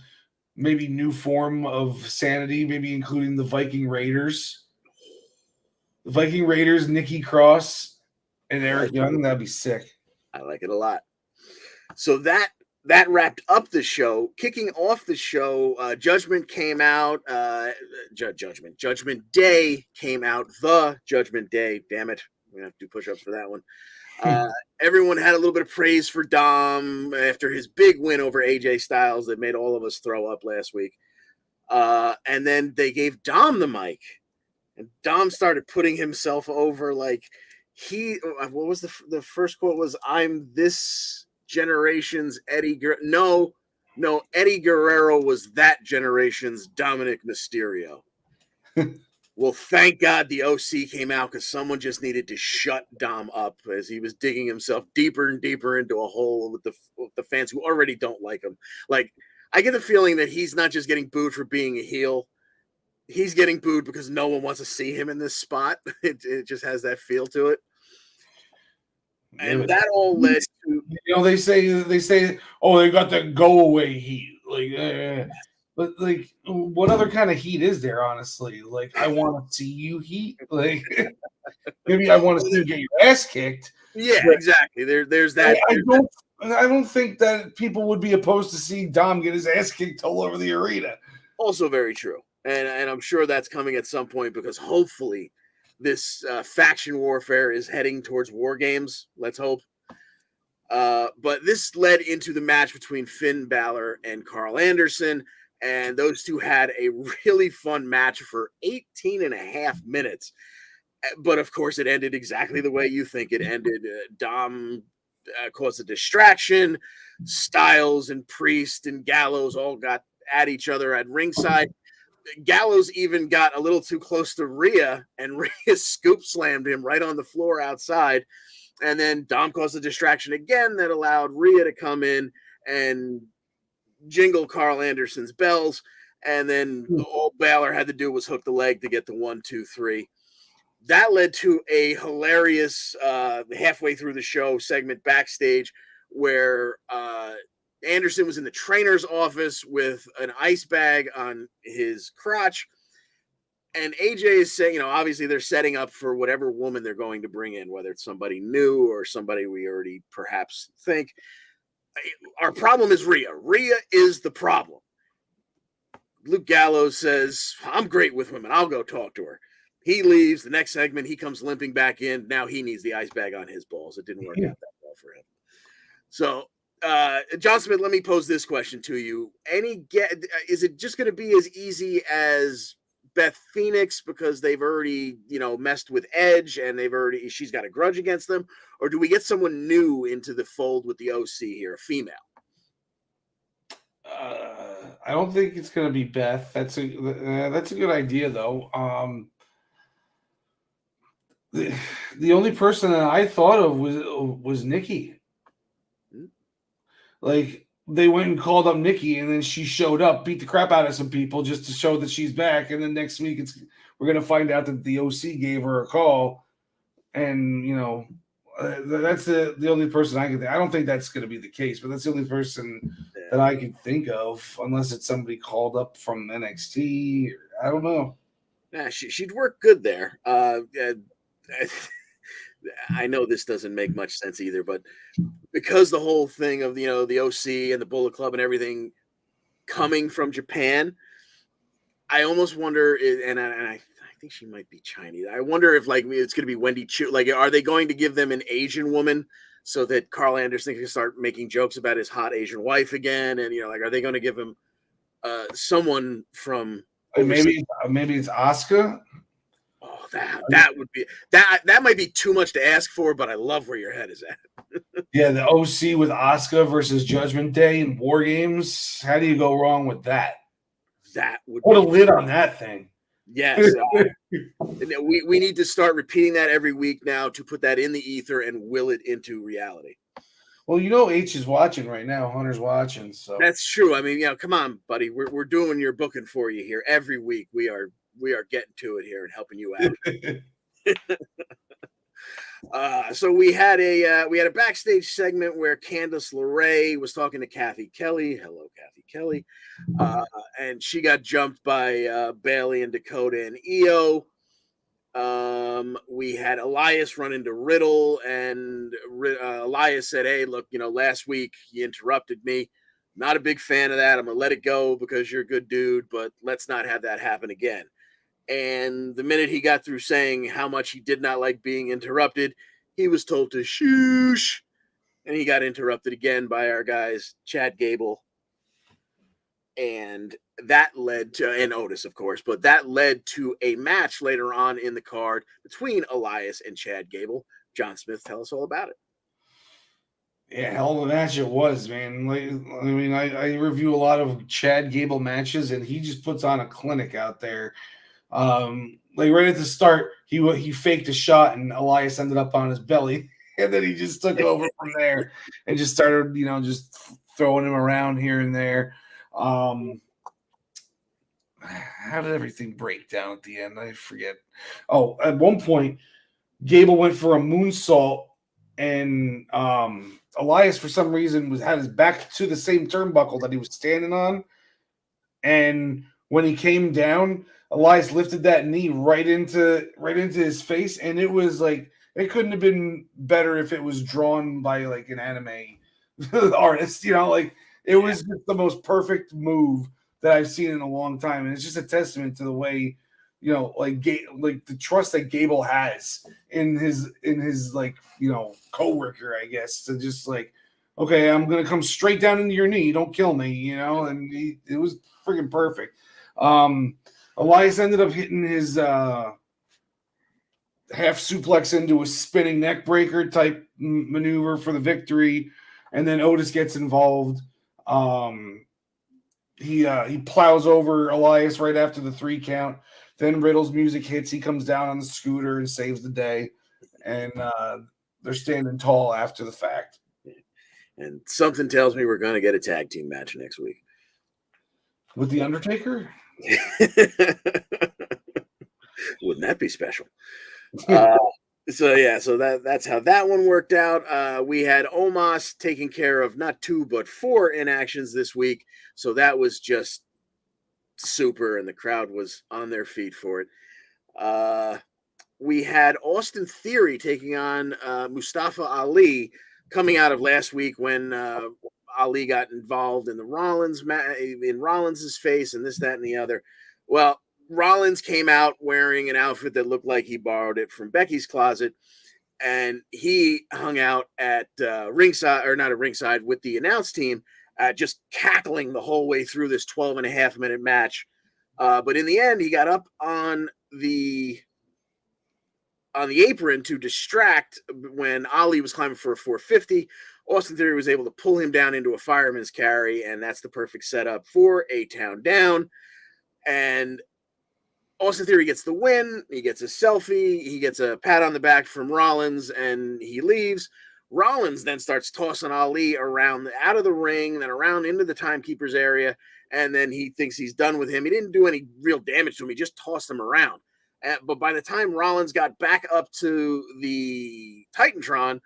maybe new form of Sanity, maybe including the Viking Raiders. Viking Raiders, Nikki Cross, and Eric Young. That'd be sick. I like it a lot. So that wrapped up the show. Kicking off the show, Judgment came out. Judgment Day came out. The Judgment Day. Damn it. We're going to have to do push-ups for that one. Everyone had a little bit of praise for Dom after his big win over AJ Styles that made all of us throw up last week. And then they gave Dom the mic. And Dom started putting himself over like what was the first quote was, "I'm this generation's Eddie No, Eddie Guerrero was that generation's Dominic Mysterio." Well, thank God the OC came out, because someone just needed to shut Dom up as he was digging himself deeper and deeper into a hole with the fans who already don't like him. Like, I get the feeling that he's not just getting booed for being a heel. He's getting booed because no one wants to see him in this spot. It just has that feel to it. And that all led to, they say, oh, they got that go away heat. Like, but like, what other kind of heat is there? Honestly, like, I want to see you heat. Like, maybe I want to see you get your ass kicked. Yeah, exactly. There's that. I don't think that people would be opposed to seeing Dom get his ass kicked all over the arena. Also very true. And I'm sure that's coming at some point, because hopefully this faction warfare is heading towards War Games. Let's hope. But this led into the match between Finn Balor and Karl Anderson. And those two had a really fun match for 18 and a half minutes. But, of course, it ended exactly the way you think it ended. Dom caused a distraction. Styles and Priest and Gallows all got at each other at ringside. Gallows even got a little too close to Rhea, and Rhea scoop slammed him right on the floor outside. And then Dom caused a distraction again that allowed Rhea to come in and jingle Karl Anderson's bells. And then all Balor had to do was hook the leg to get the 1, 2, 3. That led to a hilarious halfway through the show segment backstage where Anderson was in the trainer's office with an ice bag on his crotch. And AJ is saying, obviously they're setting up for whatever woman they're going to bring in, whether it's somebody new or somebody we already perhaps think. Our problem is Rhea. Rhea is the problem. Luke Gallows says, "I'm great with women. I'll go talk to her." He leaves. The next segment, he comes limping back in. Now he needs the ice bag on his balls. It didn't work out that well for him. So, John Smith, let me pose this question to you. Is it just going to be as easy as Beth Phoenix because they've already, messed with Edge and she's got a grudge against them? Or do we get someone new into the fold with the OC here, a female? I don't think it's going to be Beth. That's a good idea, though. The only person that I thought of was Nikki. Like, they went and called up Nikki, and then she showed up, beat the crap out of some people just to show that she's back. And then next week, we're going to find out that the OC gave her a call. And, that's the only person I can think. I don't think that's going to be the case, but that's the only person that I can think of, unless it's somebody called up from NXT. I don't know. Yeah, she'd work good there. I know this doesn't make much sense either, but because the whole thing of, the OC and the Bullet Club and everything coming from Japan, I almost wonder, and I think she might be Chinese. I wonder if it's going to be Wendy Chu. Like, are they going to give them an Asian woman so that Karl Anderson can start making jokes about his hot Asian wife again? And, are they going to give him someone from maybe it's Asuka? Oh, that would be that might be too much to ask for, but I love where your head is at. Yeah, the OC with Asuka versus Judgment Day in War Games. How do you go wrong with that? That would put a lid on that thing. Yes. We need to start repeating that every week now to put that in the ether and will it into reality. Well, H is watching right now. Hunter's watching, so that's true. I mean, come on, buddy. We're doing your booking for you here every week. We are getting to it here and helping you out. So we had a backstage segment where Candice LeRae was talking to Kathy Kelly. Hello, Kathy Kelly. And she got jumped by Bailey and Dakota and Io. We had Elias run into Riddle, and Elias said, "Hey, look, last week you interrupted me. Not a big fan of that. I'm gonna let it go because you're a good dude, but let's not have that happen again." And the minute he got through saying how much he did not like being interrupted, he was told to shoosh, and he got interrupted again by our guys Chad Gable, and that led to, and Otis, of course, but that led to a match later on in the card between Elias and Chad Gable. John Smith, tell us all about it. Yeah, hell of a match it was, man. Like, I mean, I review a lot of Chad Gable matches, and he just puts on a clinic out there. Like right at the start, he faked a shot, and Elias ended up on his belly, and then he just took over from there and just started, just throwing him around here and there. How did everything break down at the end? I forget. Oh, at one point, Gable went for a moonsault, and Elias, for some reason, had his back to the same turnbuckle that he was standing on. And when he came down, Elias lifted that knee right into his face, and it was like it couldn't have been better if it was drawn by like an anime artist. Like it was just the most perfect move that I've seen in a long time, and it's just a testament to the way like the trust that Gable has in his like coworker, I guess, to just like, okay, I'm gonna come straight down into your knee, don't kill me, and it was freaking perfect. Elias ended up hitting his half suplex into a spinning neck breaker type maneuver for the victory, and then Otis gets involved. He plows over Elias right after the 3 count. Then Riddle's music hits. He comes down on the scooter and saves the day. And they're standing tall after the fact. And something tells me we're going to get a tag team match next week. With The Undertaker? Wouldn't that be special? So that's how that one worked out. We had Omos taking care of not 2 but 4 inactions this week. So that was just super, and the crowd was on their feet for it. We had Austin Theory taking on Mustafa Ali, coming out of last week when Ali got involved in the Rollins in Rollins's face and this, that, and the other. Well, Rollins came out wearing an outfit that looked like he borrowed it from Becky's closet, and he hung out at ringside, or not at ringside, with the announce team, just cackling the whole way through this 12.5-minute match. But in the end, he got up on the apron to distract when Ali was climbing for a 450. Austin Theory was able to pull him down into a fireman's carry, and that's the perfect setup for a town down. And Austin Theory gets the win. He gets a selfie. He gets a pat on the back from Rollins, and he leaves. Rollins then starts tossing Ali around out of the ring, then around into the timekeeper's area, and then he thinks he's done with him. He didn't do any real damage to him. He just tossed him around. But by the time Rollins got back up to the Titantron,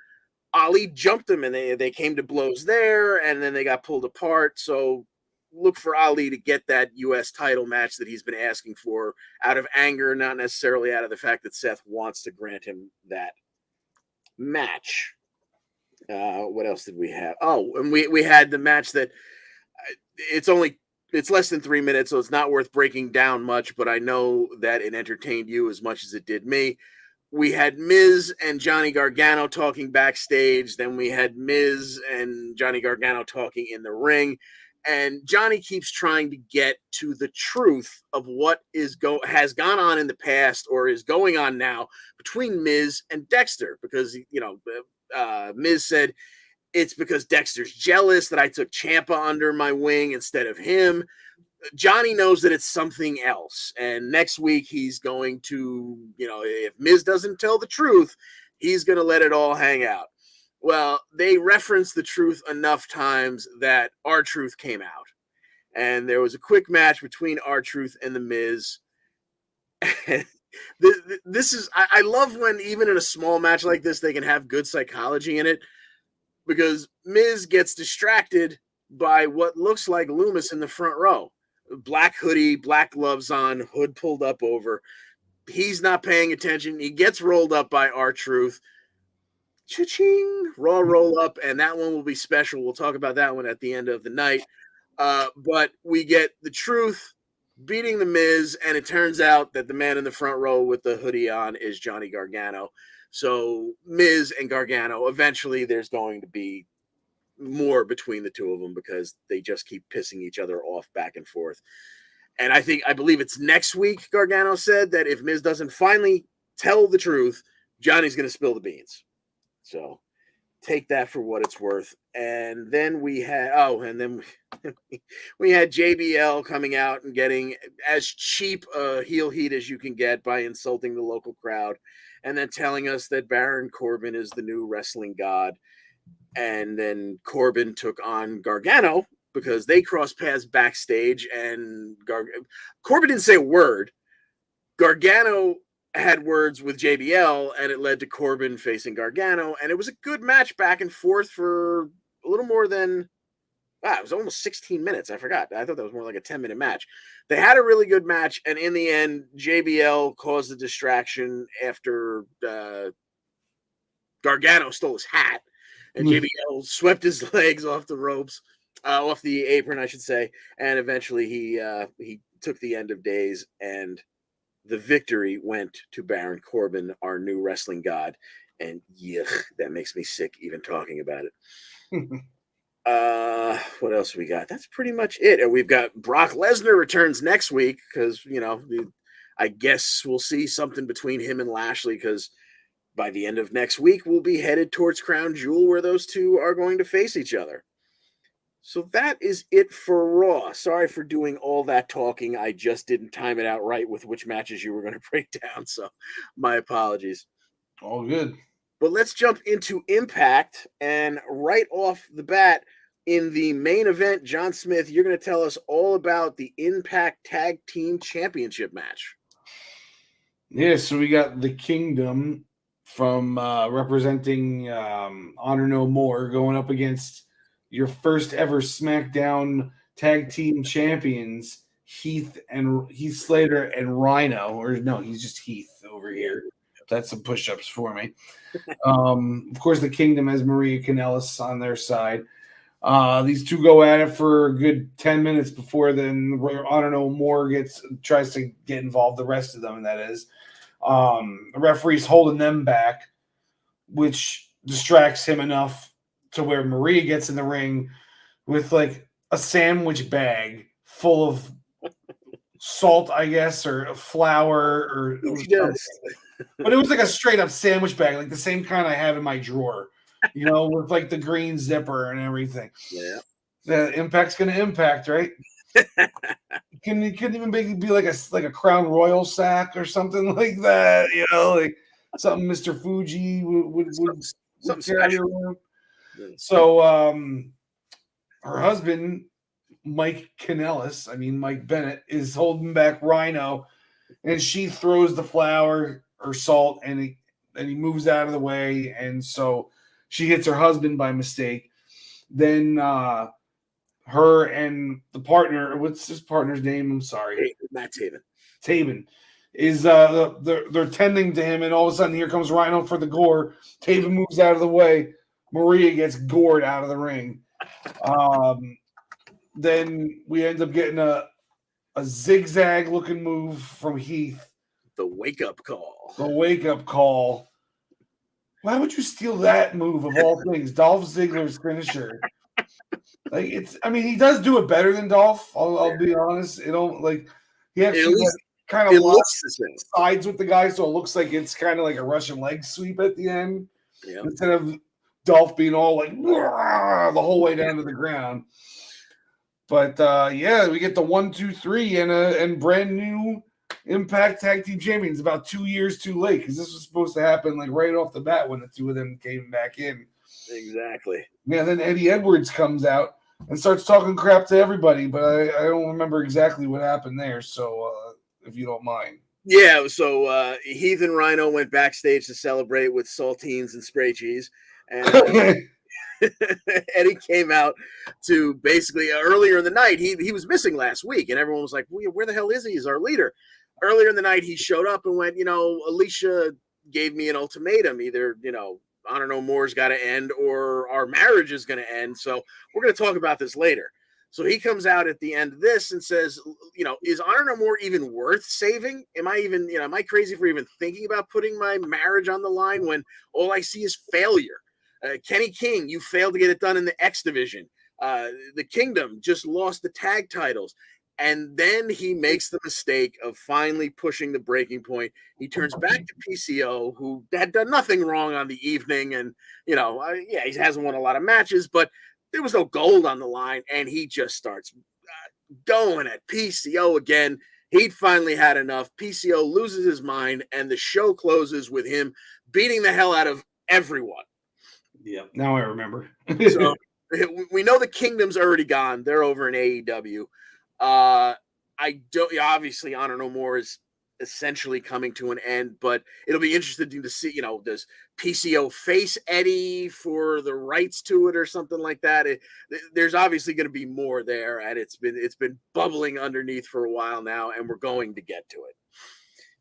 Ali jumped him, and they came to blows there, and then they got pulled apart. So look for Ali to get that U.S. title match that he's been asking for out of anger, not necessarily out of the fact that Seth wants to grant him that match. What else did we have? Oh, and we had the match that it's less than 3 minutes, so it's not worth breaking down much, but I know that it entertained you as much as it did me. We had Miz and Johnny Gargano talking backstage. Then we had Miz and Johnny Gargano talking in the ring. And Johnny keeps trying to get to the truth of what has gone on in the past or is going on now between Miz and Dexter, because Miz said it's because Dexter's jealous that I took Ciampa under my wing instead of him. Johnny knows that it's something else, and next week he's going to, if Miz doesn't tell the truth, he's going to let it all hang out. Well, they referenced the truth enough times that R-Truth came out, and there was a quick match between R-Truth and the Miz. I love when even in a small match like this, they can have good psychology in it, because Miz gets distracted by what looks like Loomis in the front row. Black hoodie, black gloves on, hood pulled up over. He's not paying attention. He gets rolled up by R-Truth. Cha-ching! Raw roll up, and that one will be special. We'll talk about that one at the end of the night. But we get the Truth beating the Miz, and it turns out that the man in the front row with the hoodie on is Johnny Gargano. So Miz and Gargano, eventually there's going to be more between the two of them because they just keep pissing each other off back and forth. And I believe it's next week, Gargano said, that if Miz doesn't finally tell the truth, Johnny's going to spill the beans. So take that for what it's worth. And then we had we had JBL coming out and getting as cheap a heel heat as you can get by insulting the local crowd, and then telling us that Baron Corbin is the new wrestling god. And then Corbin took on Gargano because they crossed paths backstage, and Corbin didn't say a word. Gargano had words with JBL, and it led to Corbin facing Gargano, and it was a good match back and forth for a little more than, it was almost 16 minutes. I forgot. I thought that was more like a 10-minute match. They had a really good match, and in the end, JBL caused a distraction after Gargano stole his hat, and JBL swept his legs off the ropes, off the apron, I should say, and eventually he took the end of days, and the victory went to Baron Corbin, our new wrestling god. And that makes me sick even talking about it. What else we got? That's pretty much it. And we've got Brock Lesnar returns next week because, I guess we'll see something between him and Lashley because by the end of next week, we'll be headed towards Crown Jewel where those two are going to face each other. So that is it for Raw. Sorry for doing all that talking. I just didn't time it out right with which matches you were going to break down. So my apologies. All good. But let's jump into Impact. And right off the bat, in the main event, John Smith, you're going to tell us all about the Impact Tag Team Championship match. Yeah, so we got the Kingdom from representing Honor No More going up against your first ever SmackDown Tag Team Champions, Heath Slater and Rhino. Or no, he's just Heath over here. That's some push-ups for me. Of course, the Kingdom has Maria Kanellis on their side. These two go at it for a good 10 minutes before then Honor No More tries to get involved, the rest of them, that is. The referee's holding them back, which distracts him enough to where Maria gets in the ring with like a sandwich bag full of salt, I guess, or flour, or but it was like a straight up sandwich bag, like the same kind I have in my drawer, with like the green zipper and everything. Yeah, the Impact's gonna impact, right? Can even be like a Crown Royal sack or something like that, like something Mr. Fuji would carry around. So her husband, Mike Bennett, is holding back Rhino, and she throws the flour or salt, and he moves out of the way, and so she hits her husband by mistake. Then her and the partner, what's his partner's name? I'm sorry, Matt Taven. Taven is they're tending to him, and all of a sudden here comes Rhino for the gore. Taven moves out of the way. Maria gets gored out of the ring. Then we end up getting a zigzag looking move from Heath. The wake-up call. Why would you steal that move of all things? Dolph Ziggler's finisher. Like he does do it better than Dolph. I'll be honest. He actually kind of sides with the guy, so it looks like it's kind of like a Russian leg sweep at the end, instead of Dolph being all like the whole way down to the ground. But we get the 1, 2, 3 and brand new Impact Tag Team Champions about 2 years too late, because this was supposed to happen like right off the bat when the two of them came back in. Exactly. Yeah, then Eddie Edwards comes out and starts talking crap to everybody, but I don't remember exactly what happened there. So if you don't mind. Yeah, so Heath and Rhino went backstage to celebrate with saltines and spray cheese. And Eddie came out to basically earlier in the night. He was missing last week, and everyone was like, where the hell is he? He's our leader. earlier in the night, he showed up and went, Alicia gave me an ultimatum. Either, Honor No More's got to end or our marriage is going to end. So we're going to talk about this later. So he comes out at the end of this and says, is Honor No More even worth saving? Am I crazy for even thinking about putting my marriage on the line when all I see is failure? Kenny King, you failed to get it done in the X division. The Kingdom just lost the tag titles. And then he makes the mistake of finally pushing the breaking point. He turns back to PCO, who had done nothing wrong on the evening. And, he hasn't won a lot of matches, but there was no gold on the line. And he just starts going at PCO again. He'd finally had enough. PCO loses his mind, and the show closes with him beating the hell out of everyone. Yeah, now I remember. So we know the Kingdom's already gone. They're over in AEW. Obviously Honor No More is essentially coming to an end, but it'll be interesting to see, does PCO face Eddie for the rights to it or something like that? There's obviously going to be more there, and it's been bubbling underneath for a while now, and we're going to get to it.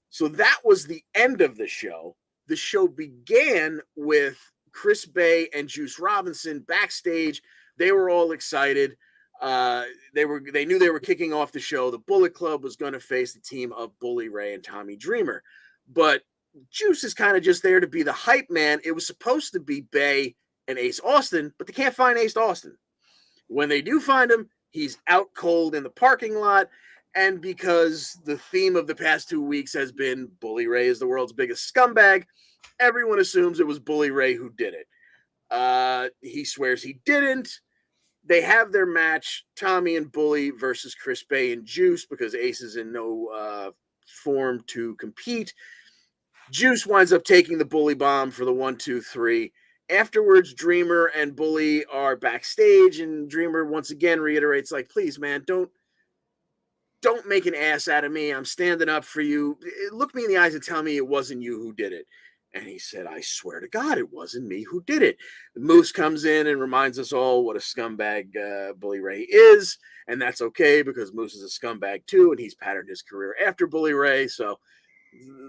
So that was the end of the show. The show began with Chris Bay and Juice Robinson backstage. They were all excited. They knew they were kicking off the show. The Bullet Club was going to face the team of Bully Ray and Tommy Dreamer, but Juice is kind of just there to be the hype man. It was supposed to be Bay and Ace Austin, but they can't find Ace Austin. When they do find him, he's out cold in the parking lot. And because the theme of the past 2 weeks has been Bully Ray is the world's biggest scumbag, everyone assumes it was Bully Ray who did it. He swears he didn't. They have their match, Tommy and Bully versus Chris Bay and Juice, because Ace is in no form to compete. Juice winds up taking the Bully bomb for the 1, 2, 3. Afterwards, Dreamer and Bully are backstage, and Dreamer once again reiterates, like, please, man, don't make an ass out of me. I'm standing up for you. Look me in the eyes and tell me it wasn't you who did it. And he said, I swear to God, it wasn't me who did it. Moose comes in and reminds us all what a scumbag Bully Ray is. And that's okay because Moose is a scumbag too. And he's patterned his career after Bully Ray. So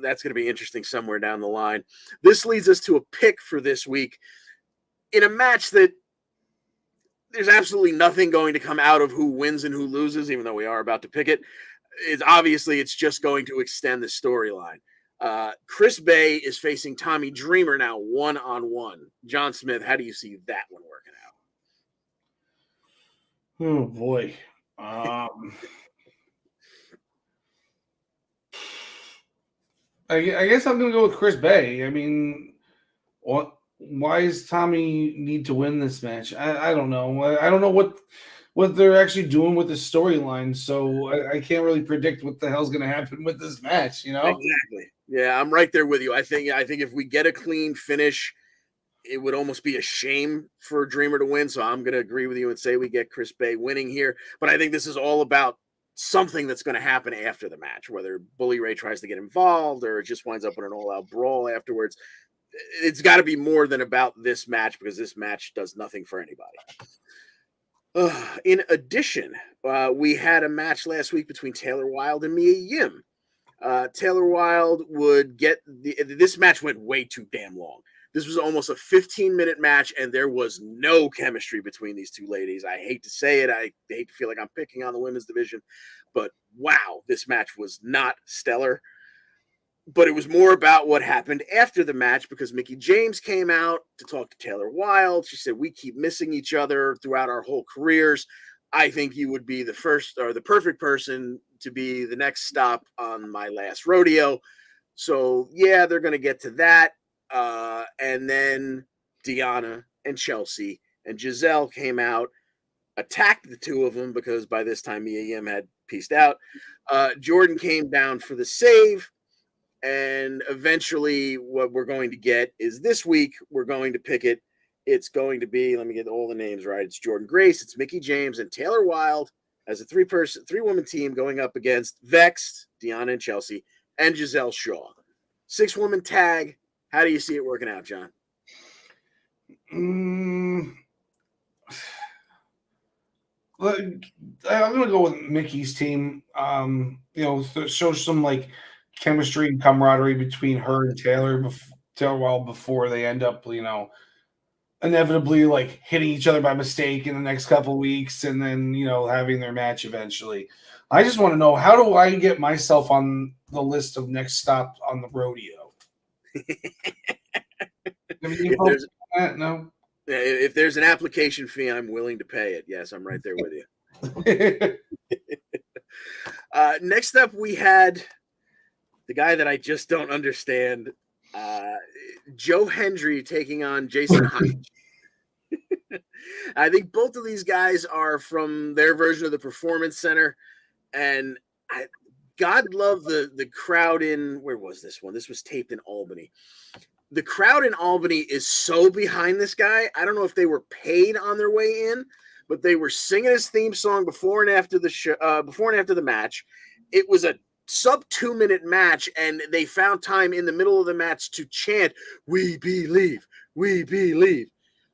that's going to be interesting somewhere down the line. This leads us to a pick for this week in a match that there's absolutely nothing going to come out of who wins and who loses, even though we are about to pick it. It's just going to extend the storyline. Chris Bay is facing Tommy Dreamer now 1-on-1. John Smith, how do you see that one working out? Oh boy. I guess I'm gonna go with Chris Bay. I mean, why does Tommy need to win this match? I don't know. I don't know what they're actually doing with the storyline, so I can't really predict what the hell's gonna happen with this match, Exactly. Yeah, I'm right there with you. I think if we get a clean finish, it would almost be a shame for Dreamer to win. So I'm going to agree with you and say we get Chris Bay winning here. But I think this is all about something that's going to happen after the match, whether Bully Ray tries to get involved or it just winds up in an all-out brawl afterwards. It's got to be more than about this match because this match does nothing for anybody. In addition, we had a match last week between Taylor Wilde and Mia Yim. Taylor Wilde would get this match went way too damn long. This was almost a 15-minute match, and there was no chemistry between these two ladies. I hate to say it. I hate to feel like I'm picking on the women's division, but wow, this match was not stellar. But it was more about what happened after the match because Mickie James came out to talk to Taylor Wilde. She said, we keep missing each other throughout our whole careers. I think you would be the first or the perfect person to be the next stop on my last rodeo. So, yeah, they're going to get to that. And then Deanna and Chelsea and Giselle came out, attacked the two of them because by this time Mia Yim had pieced out. Jordan came down for the save. And eventually what we're going to get is this week, we're going to pick it. It's going to be, let me get all the names right. It's Jordan Grace, it's Mickie James, and Taylor Wilde as a three-woman team going up against Vexed, Deanna and Chelsea, and Giselle Shaw. 6-woman tag. How do you see it working out, John? I'm gonna go with Mickey's team. Shows some like chemistry and camaraderie between her and Taylor. Before they end up, inevitably like hitting each other by mistake in the next couple weeks, and then having their match eventually. I just want to know, how do I get myself on the list of next stop on the rodeo? No. If there's an application fee, I'm willing to pay it. Yes, I'm right there with you. Next up, we had the guy that I just don't understand, Joe Hendry taking on Jason Hodge. I think both of these guys are from their version of the Performance Center, and God love the crowd in, where was this one? This was taped in Albany. The crowd in Albany is so behind this guy. I don't know if they were paid on their way in, but they were singing his theme song before and after the show, before and after the match. It was a sub 2-minute match, and they found time in the middle of the match to chant, "We believe, we believe."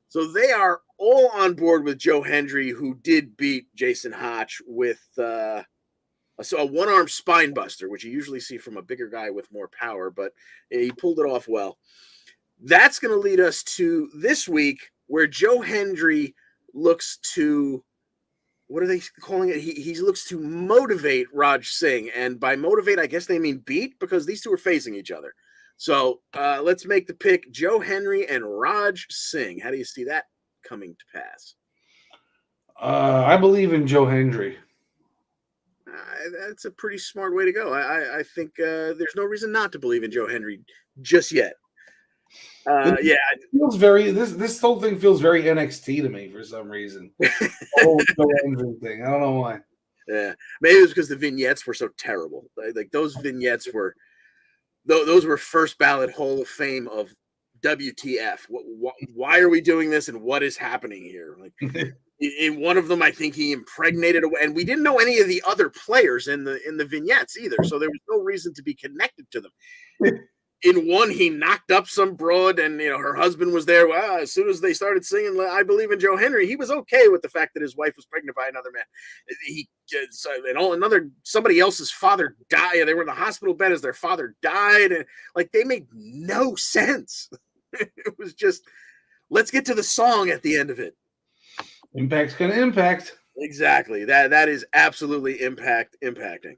So they are all on board with Joe Hendry, who did beat Jason Hodge with a one-arm spine buster, which you usually see from a bigger guy with more power, but he pulled it off well. That's going to lead us to this week, where Joe Hendry looks to, what are they calling it? He looks to motivate Raj Singh. And by motivate, I guess they mean beat, because these two are facing each other. So let's make the pick, Joe Hendry and Raj Singh. How do you see that coming to pass? I believe in Joe Hendry. That's a pretty smart way to go. I think there's no reason not to believe in Joe Hendry just yet. Yeah, feels very. This whole thing feels very NXT to me for some reason. The whole Joe Hendry thing. I don't know why. Yeah, maybe it was because the vignettes were so terrible. Like those vignettes were, those were first ballot Hall of Fame of WTF. Why are we doing this, and what is happening here? Like. In one of them, I think he impregnated, and we didn't know any of the other players in the vignettes either, so there was no reason to be connected to them. In one, he knocked up some broad, and her husband was there. Well, as soon as they started singing "I Believe in Joe Hendry," he was okay with the fact that his wife was pregnant by another man. Somebody else's father died. They were in the hospital bed as their father died, and like they made no sense. It was just, let's get to the song at the end of it. Impact's gonna impact. Exactly. That is absolutely impacting.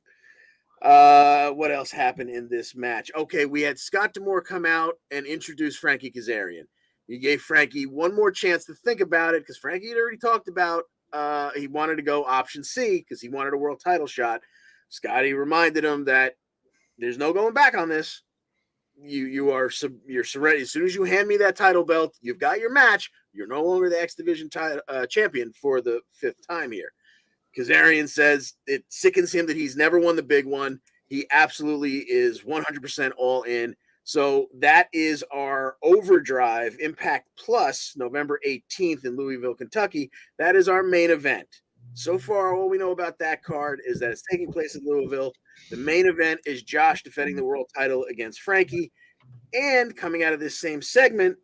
What else happened in this match? Okay, we had Scott D'Amore come out and introduce Frankie Kazarian. He gave Frankie one more chance to think about it, because Frankie had already talked about he wanted to go option C because he wanted a world title shot. Scotty reminded him that there's no going back on this. You're surrendered. As soon as you hand me that title belt, you've got your match. You're no longer the X Division champion for the 5th time here. Kazarian says it sickens him that he's never won the big one. He absolutely is 100% all in. So that is our Overdrive Impact Plus, November 18th in Louisville, Kentucky. That is our main event. So far, all we know about that card is that it's taking place in Louisville. The main event is Josh defending the world title against Frankie. And coming out of this same segment,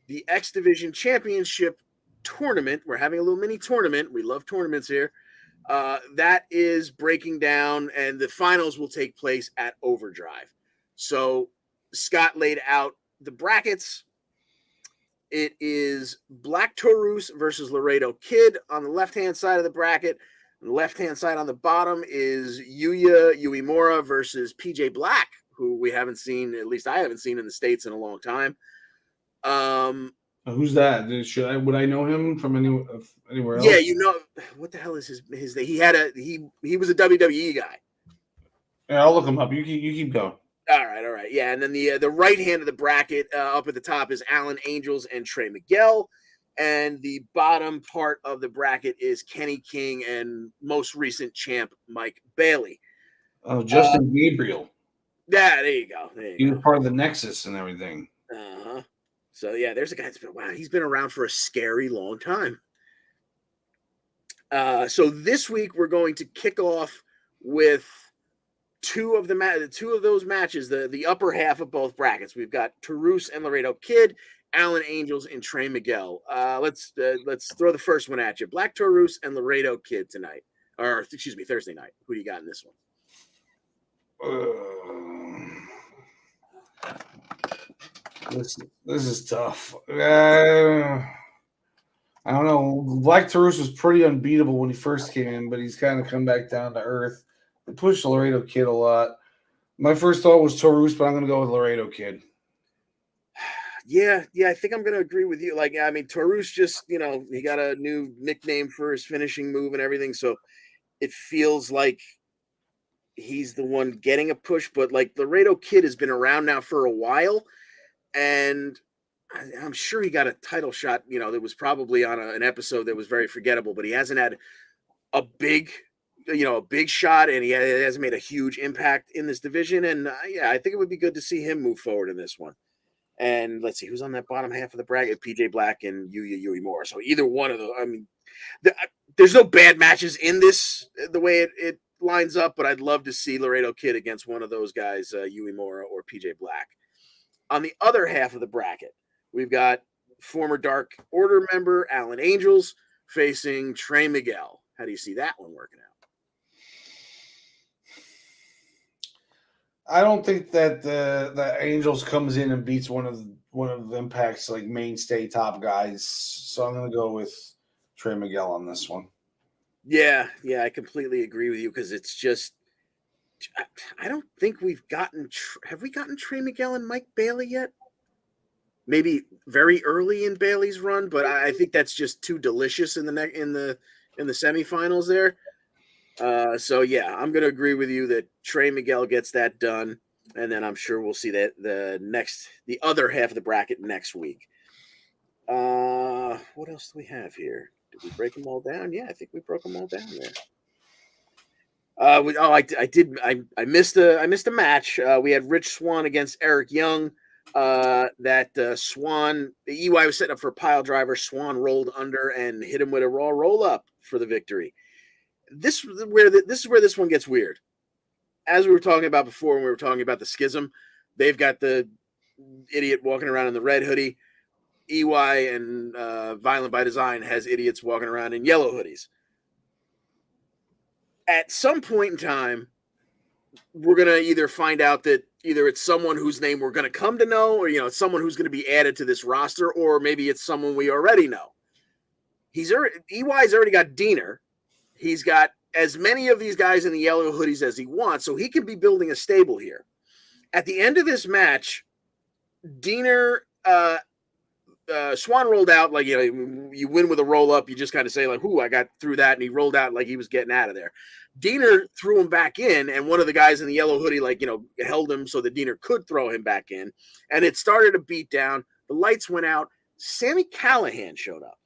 the X Division Championship tournament. We're having a little mini tournament. We love tournaments here. That is breaking down, and the finals will take place at Overdrive. So Scott laid out the brackets. It is Black Taurus versus Laredo Kid on the left-hand side of the bracket. On the left-hand side on the bottom is Yuya Uemura versus PJ Black, who we haven't seen, at least I haven't seen in the States in a long time. Who's that? Would I know him from anywhere else? Yeah, what the hell is his name? He was a WWE guy. Yeah, I'll look him up. You keep going. All right. Yeah, and then the right hand of the bracket up at the top is Alan Angels and Trey Miguel, and the bottom part of the bracket is Kenny King and most recent champ Mike Bailey. Oh, Justin Gabriel. Yeah, there you go. He was part of the Nexus and everything. Uh-huh. So yeah, there's a guy that's he's been around for a scary long time. So this week we're going to kick off with two of those matches, the upper half of both brackets. We've got Tourouse and Laredo Kid, Allen Angels, and Trey Miguel. Let's throw the first one at you. Black Tourouse and Laredo Kid tonight, or excuse me, Thursday night. Who do you got in this one? This is tough. I don't know. Black Tourouse was pretty unbeatable when he first came in, but he's kind of come back down to earth. They pushed the Laredo Kid a lot. My first thought was Tourouse, but I'm going to go with Laredo Kid. Yeah, I think I'm going to agree with you. Like, I mean, Tourouse just, he got a new nickname for his finishing move and everything, so it feels like he's the one getting a push. But, like, Laredo Kid has been around now for a while, and I'm sure he got a title shot, that was probably on an episode that was very forgettable, but he hasn't had a big shot, and he hasn't made a huge impact in this division. And I think it would be good to see him move forward in this one. And let's see who's on that bottom half of the bracket: PJ Black and Yui Moore. So either one of those. I mean, there's no bad matches in this the way it lines up, but I'd love to see Laredo Kid against one of those guys, Yui Moore or PJ Black. On the other half of the bracket, we've got former Dark Order member Allen Angels facing Trey Miguel. How do you see that one working out? I don't think that the Angels comes in and beats one of Impact's like mainstay top guys. So I'm going to go with Trey Miguel on this one. Yeah, I completely agree with you because it's just I don't think we've gotten have we gotten Trey Miguel and Mike Bailey yet? Maybe very early in Bailey's run, but I think that's just too delicious in the semifinals there. So yeah, I'm going to agree with you that Trey Miguel gets that done, and then I'm sure we'll see that the other half of the bracket next week. What else do we have here? Did we break them all down? Yeah, I think we broke them all down there. I missed a match. We had Rich Swann against Eric Young. Swann, the EY was setting up for a pile driver. Swann rolled under and hit him with a raw roll up for the victory. This is where this one gets weird. As we were talking about before, when we were talking about the schism, they've got the idiot walking around in the red hoodie. EY and Violent by Design has idiots walking around in yellow hoodies. At some point in time, we're going to either find out that either it's someone whose name we're going to come to know, or, it's someone who's going to be added to this roster, or maybe it's someone we already know. EY's already got Diener. He's got as many of these guys in the yellow hoodies as he wants, so he can be building a stable here. At the end of this match, Diener, Swann rolled out like, you win with a roll up. You just kind of say like, "Ooh, I got through that," and he rolled out like he was getting out of there. Diener threw him back in, and one of the guys in the yellow hoodie held him so that Diener could throw him back in, and it started a beat down. The lights went out. Sami Callihan showed up.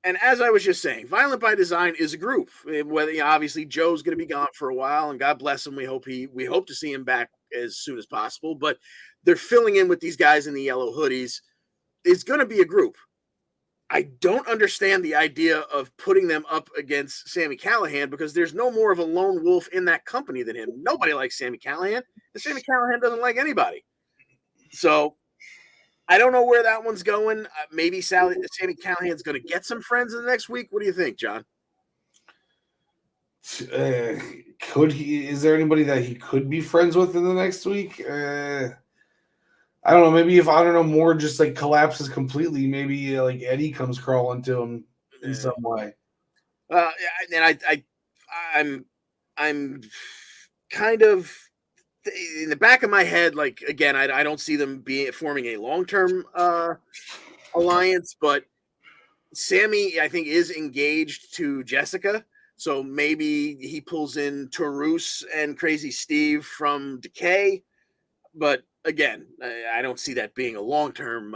And as I was just saying, Violent by Design is a group. Whether obviously Joe's going to be gone for a while, and God bless him. We hope to see him back as soon as possible. But they're filling in with these guys in the yellow hoodies. It's going to be a group. I don't understand the idea of putting them up against Sami Callihan because there's no more of a lone wolf in that company than him. Nobody likes Sami Callihan, and Sami Callihan doesn't like anybody. So I don't know where that one's going. Maybe Sami Callihan's going to get some friends in the next week. What do you think, John? Could he? Is there anybody that he could be friends with in the next week? I don't know. Maybe if Moore just like collapses completely, maybe like Eddie comes crawling to him in some way. And I'm kind of in the back of my head, like again, I don't see them forming a long-term alliance, but Sami, I think, is engaged to Jessica, so maybe he pulls in Tourouse and Crazy Steve from Decay. But again, I don't see that being a long-term,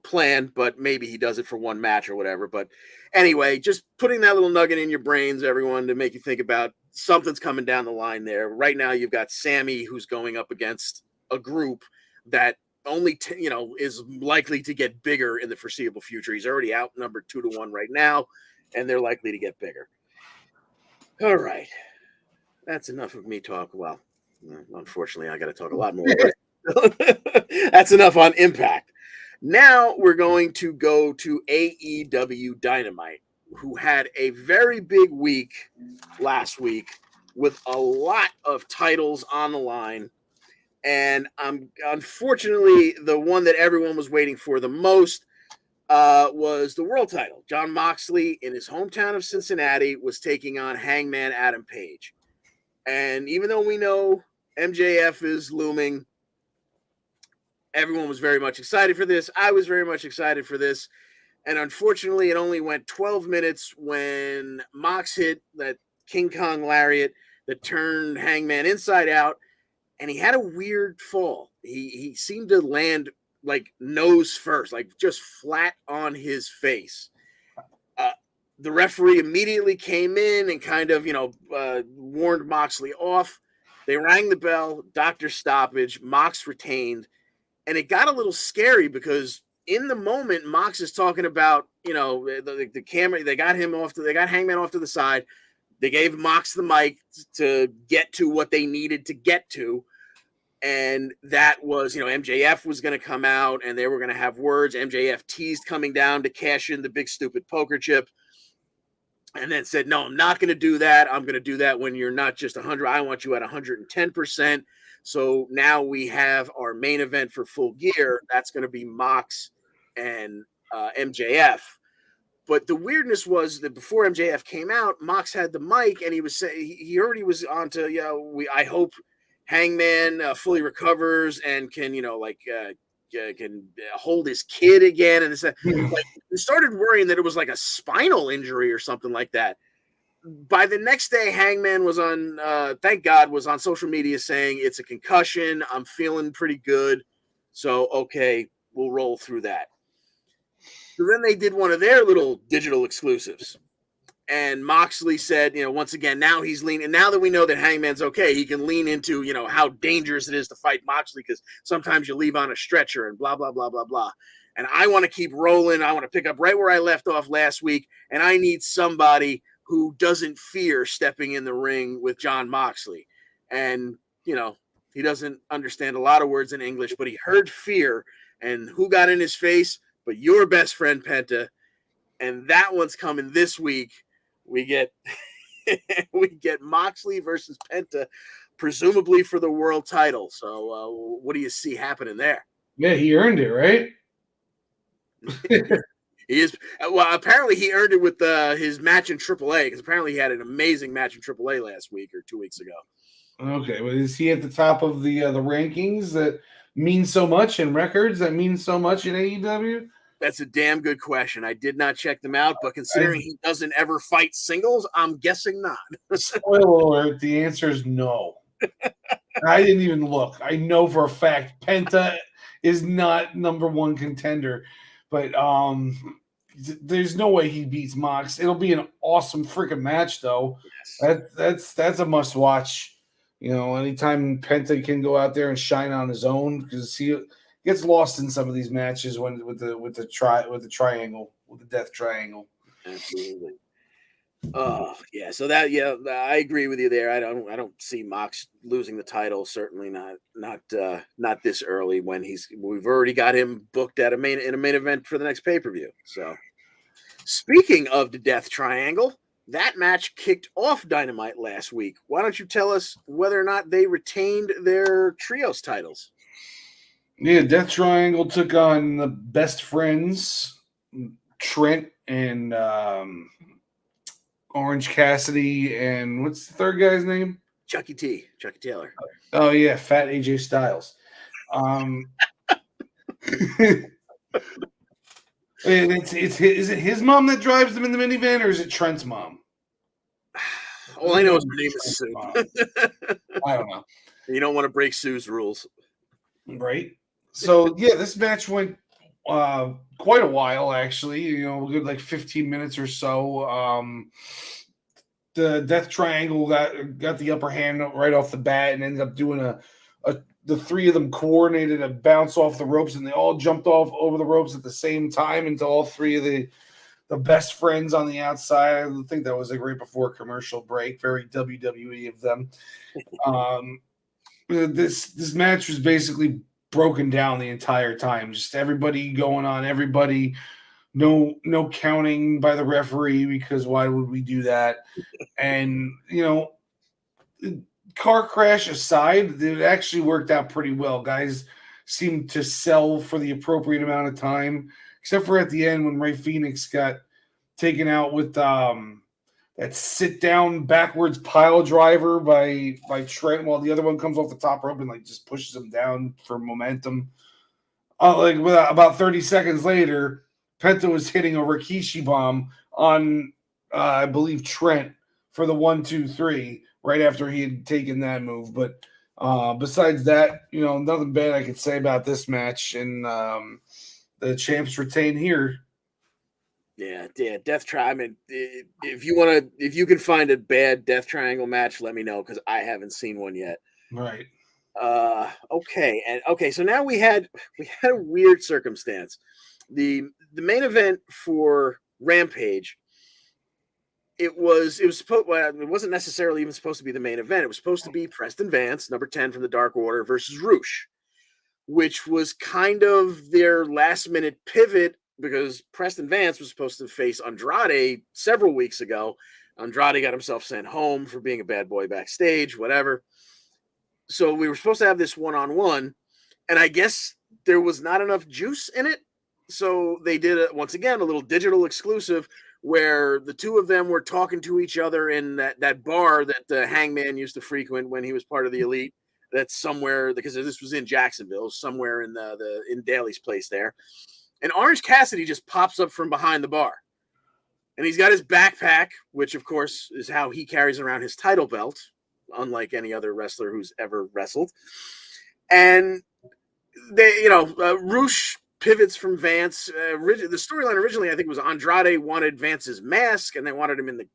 plan. But maybe he does it for one match or whatever. But anyway, just putting that little nugget in your brains, everyone, to make you think about something's coming down the line there. Right now, you've got Sami, who's going up against a group that only is likely to get bigger in the foreseeable future. He's already outnumbered 2-1 right now, and they're likely to get bigger. All right. that's enough of me talk. Well, unfortunately, I got to talk a lot more. But that's enough on Impact. Now we're going to go to AEW Dynamite, who had a very big week last week with a lot of titles on the line. And unfortunately, the one that everyone was waiting for the most was the world title. Jon Moxley, in his hometown of Cincinnati, was taking on Hangman Adam Page. And even though we know MJF is looming, everyone was very much excited for this. I was very much excited for this. And unfortunately, it only went 12 minutes when Mox hit that King Kong lariat that turned Hangman inside out. And he had a weird fall. He seemed to land like nose first, like just flat on his face. The referee immediately came in and kind of, warned Moxley off. They rang the bell, doctor stoppage, Mox retained. And it got a little scary because in the moment, Mox is talking about, the camera, they got Hangman off to the side. They gave Mox the mic to get to what they needed to get to. And that was, MJF was going to come out and they were going to have words. MJF teased coming down to cash in the big stupid poker chip. And then said, no, I'm not going to do that. I'm going to do that when you're not just 100. I want you at 110%. So now we have our main event for Full Gear. That's going to be Mox and MJF. But the weirdness was that before MJF came out, Mox had the mic and he was saying he already was on to, I hope Hangman fully recovers and can, can hold his kid again. And it's like, we started worrying that it was like a spinal injury or something like that. By the next day, Hangman was on, thank God, was on social media saying it's a concussion. I'm feeling pretty good. So, okay, we'll roll through that. So then they did one of their little digital exclusives. And Moxley said, once again, now he's leaning. Now that we know that Hangman's okay, he can lean into, how dangerous it is to fight Moxley because sometimes you leave on a stretcher and blah, blah, blah, blah, blah. And I want to keep rolling. I want to pick up right where I left off last week. And I need somebody who doesn't fear stepping in the ring with Jon Moxley. And, he doesn't understand a lot of words in English, but he heard fear. And who got in his face? But your best friend, Penta. And that one's coming this week. We get Moxley versus Penta, presumably for the world title. So what do you see happening there? Yeah, he earned it, right? He is. Well, apparently he earned it with his match in AAA because apparently he had an amazing match in AAA last week or 2 weeks ago. Okay, well, is he at the top of the rankings that mean so much and records that mean so much in AEW? That's a damn good question. I did not check them out, but considering he doesn't ever fight singles, I'm guessing not. Spoiler alert, the answer is no. I didn't even look. I know for a fact Penta is not number one contender, but there's no way he beats Mox. It'll be an awesome freaking match, though. Yes. That's a must watch. Anytime Penta can go out there and shine on his own, because he gets lost in some of these matches with the triangle, with the death triangle. Absolutely. Oh yeah, so I agree with you there. I don't see Mox losing the title. Certainly not this early when we've already got him booked in a main event for the next pay-per-view. So speaking of the death triangle, that match kicked off Dynamite last week. Why don't you tell us whether or not they retained their trios titles? Yeah, Death Triangle took on the best friends, Trent and Orange Cassidy, and what's the third guy's name? Chucky Taylor. Oh yeah, Fat AJ Styles. Is it his mom that drives them in the minivan, or is it Trent's mom? All I know is her name is Sue. I don't know. You don't want to break Sue's rules, right? So yeah, this match went quite a while, actually. A good like 15 minutes or so. The Death Triangle got the upper hand right off the bat and ended up doing the three of them coordinated a bounce off the ropes, and they all jumped off over the ropes at the same time until all three of the best friends on the outside. I think that was like right before commercial break. Very WWE of them. This match was basically broken down the entire time. Just everybody going on, everybody. No counting by the referee, because why would we do that? And car crash aside, it actually worked out pretty well. Guys seemed to sell for the appropriate amount of time, except for at the end when Ray Phoenix got taken out with that sit down backwards pile driver by Trent, while the other one comes off the top rope and like just pushes him down for momentum. About 30 seconds later, Penta was hitting a Rikishi bomb on I believe Trent for the 1-2-3 right after he had taken that move. But besides that, nothing bad I could say about this match, and the champs retain here. Yeah, Death Triangle. I mean, if you can find a bad Death Triangle match, let me know, because I haven't seen one yet. Right. Okay. So now we had a weird circumstance. The main event for Rampage. It wasn't necessarily even supposed to be the main event. It was supposed to be Preston Vance, number 10 from the Dark Order, versus Roosh, which was kind of their last minute pivot, because Preston Vance was supposed to face Andrade several weeks ago. Andrade got himself sent home for being a bad boy backstage, whatever. So we were supposed to have this one-on-one, and I guess there was not enough juice in it. So they did, once again, a little digital exclusive where the two of them were talking to each other in that bar that Hangman used to frequent when he was part of the Elite. That's somewhere, because this was in Jacksonville, somewhere in in Daly's place there. And Orange Cassidy just pops up from behind the bar. And he's got his backpack, which, of course, is how he carries around his title belt, unlike any other wrestler who's ever wrestled. And Roosh pivots from Vance. The storyline originally, I think, was Andrade wanted Vance's mask, and they wanted him in the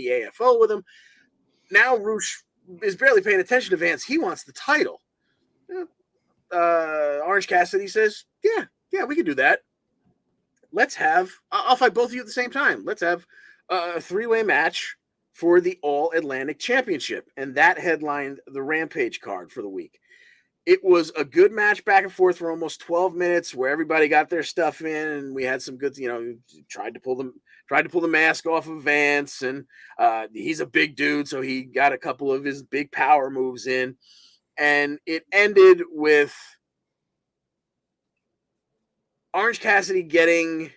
AFO with him. Now Roosh is barely paying attention to Vance. He wants the title. Orange Cassidy says, yeah, we can do that. I'll fight both of you at the same time. Let's have a three-way match for the All-Atlantic Championship. And that headlined the Rampage card for the week. It was a good match back and forth for almost 12 minutes, where everybody got their stuff in, and we had some good, tried to pull the mask off of Vance, and he's a big dude, so he got a couple of his big power moves in. And it ended with Orange Cassidy getting,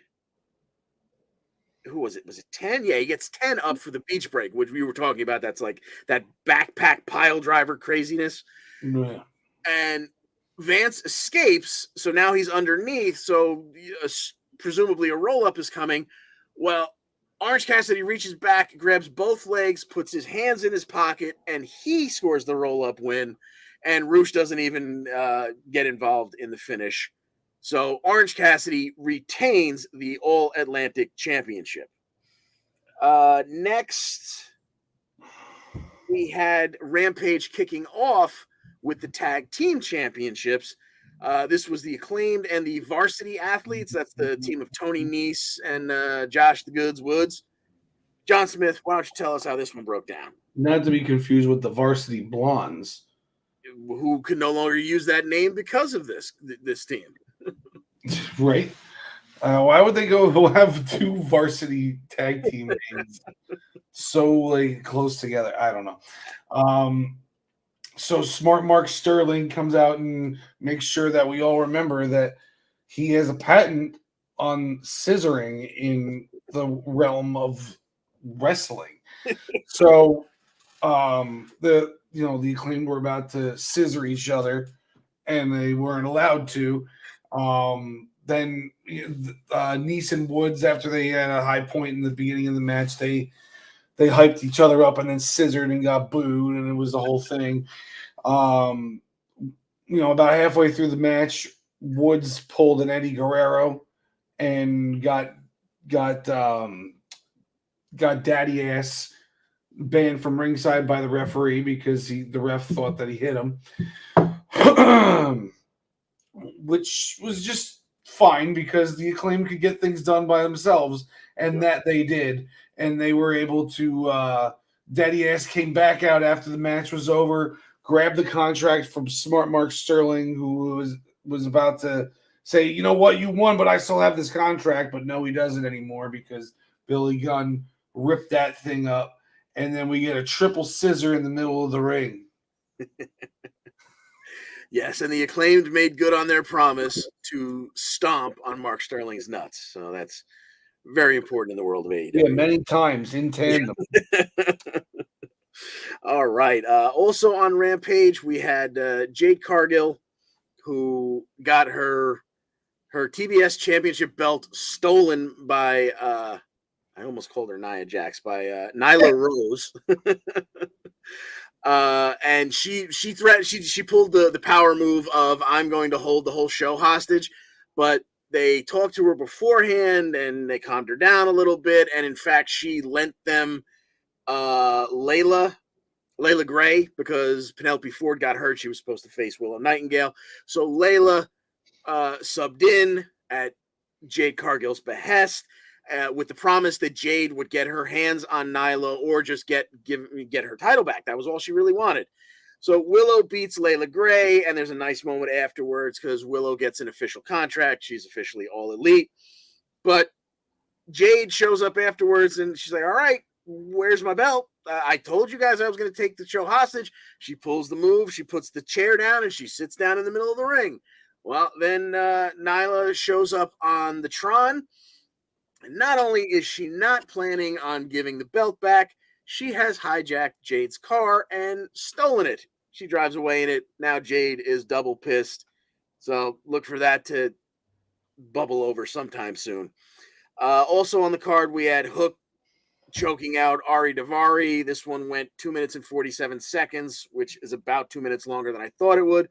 who was it? Was it 10? Yeah, he gets 10 up for the beach break, which we were talking about. That's like that backpack pile driver craziness. Yeah. And Vance escapes, so now he's underneath, so presumably a roll-up is coming. Well, Orange Cassidy reaches back, grabs both legs, puts his hands in his pocket, and he scores the roll-up win. And Roosh doesn't even get involved in the finish. So Orange Cassidy retains the All-Atlantic Championship. Next, we had Rampage kicking off with the Tag Team Championships. This was the Acclaimed and the Varsity Athletes. That's the team of Tony Nese and Josh the Goods Woods. John Smith, why don't you tell us how this one broke down? Not to be confused with the Varsity Blondes, who could no longer use that name because of this team. Right? Why would they go have two varsity tag team names so close together? I don't know. So smart Mark Sterling comes out and makes sure that we all remember that he has a patent on scissoring in the realm of wrestling. So the Acclaimed were about to scissor each other, and they weren't allowed to. Then Nese and Woods, after they had a high point in the beginning of the match, they hyped each other up and then scissored and got booed, and it was the whole thing. About halfway through the match, Woods pulled an Eddie Guerrero and got daddy ass banned from ringside by the referee because the ref thought that he hit him, which was just fine, because the Acclaim could get things done by themselves, and that they did. And they were able to Daddy Ass came back out after the match was over, grabbed the contract from Smart Mark Sterling, who was about to say, you know what, you won, but I still have this contract. But no, he doesn't anymore because Billy Gunn ripped that thing up. And then we get a triple scissor in the middle of the ring. Yes, and the Acclaimed made good on their promise to stomp on Mark Sterling's nuts. So that's very important in the world of AEW. Yeah, many times in tandem. Yeah. All right. Also on Rampage, we had Jade Cargill, who got her TBS championship belt stolen by I almost called her Nia Jax, by Nyla Rose. And she pulled the power move of, I'm going to hold the whole show hostage, but they talked to her beforehand and they calmed her down a little bit, and in fact she lent them Layla Gray, because Penelope Ford got hurt. She was supposed to face Willow Nightingale, so Layla subbed in at Jade Cargill's behest, with the promise that Jade would get her hands on Nyla or just get her title back. That was all she really wanted. So Willow beats Layla Gray, and there's a nice moment afterwards because Willow gets an official contract. She's officially All Elite. But Jade shows up afterwards, and she's like, all right, where's my belt? I told you guys I was going to take the show hostage. She pulls the move. She puts the chair down, and she sits down in the middle of the ring. Well, then Nyla shows up on the Tron. And not only is she not planning on giving the belt back, she has hijacked Jade's car and stolen it. She drives away in it. Now Jade is double pissed. So look for that to bubble over sometime soon. Also on the card, we had Hook choking out Ari Daivari. This one went 2 minutes and 47 seconds, which is about 2 minutes longer than I thought it would.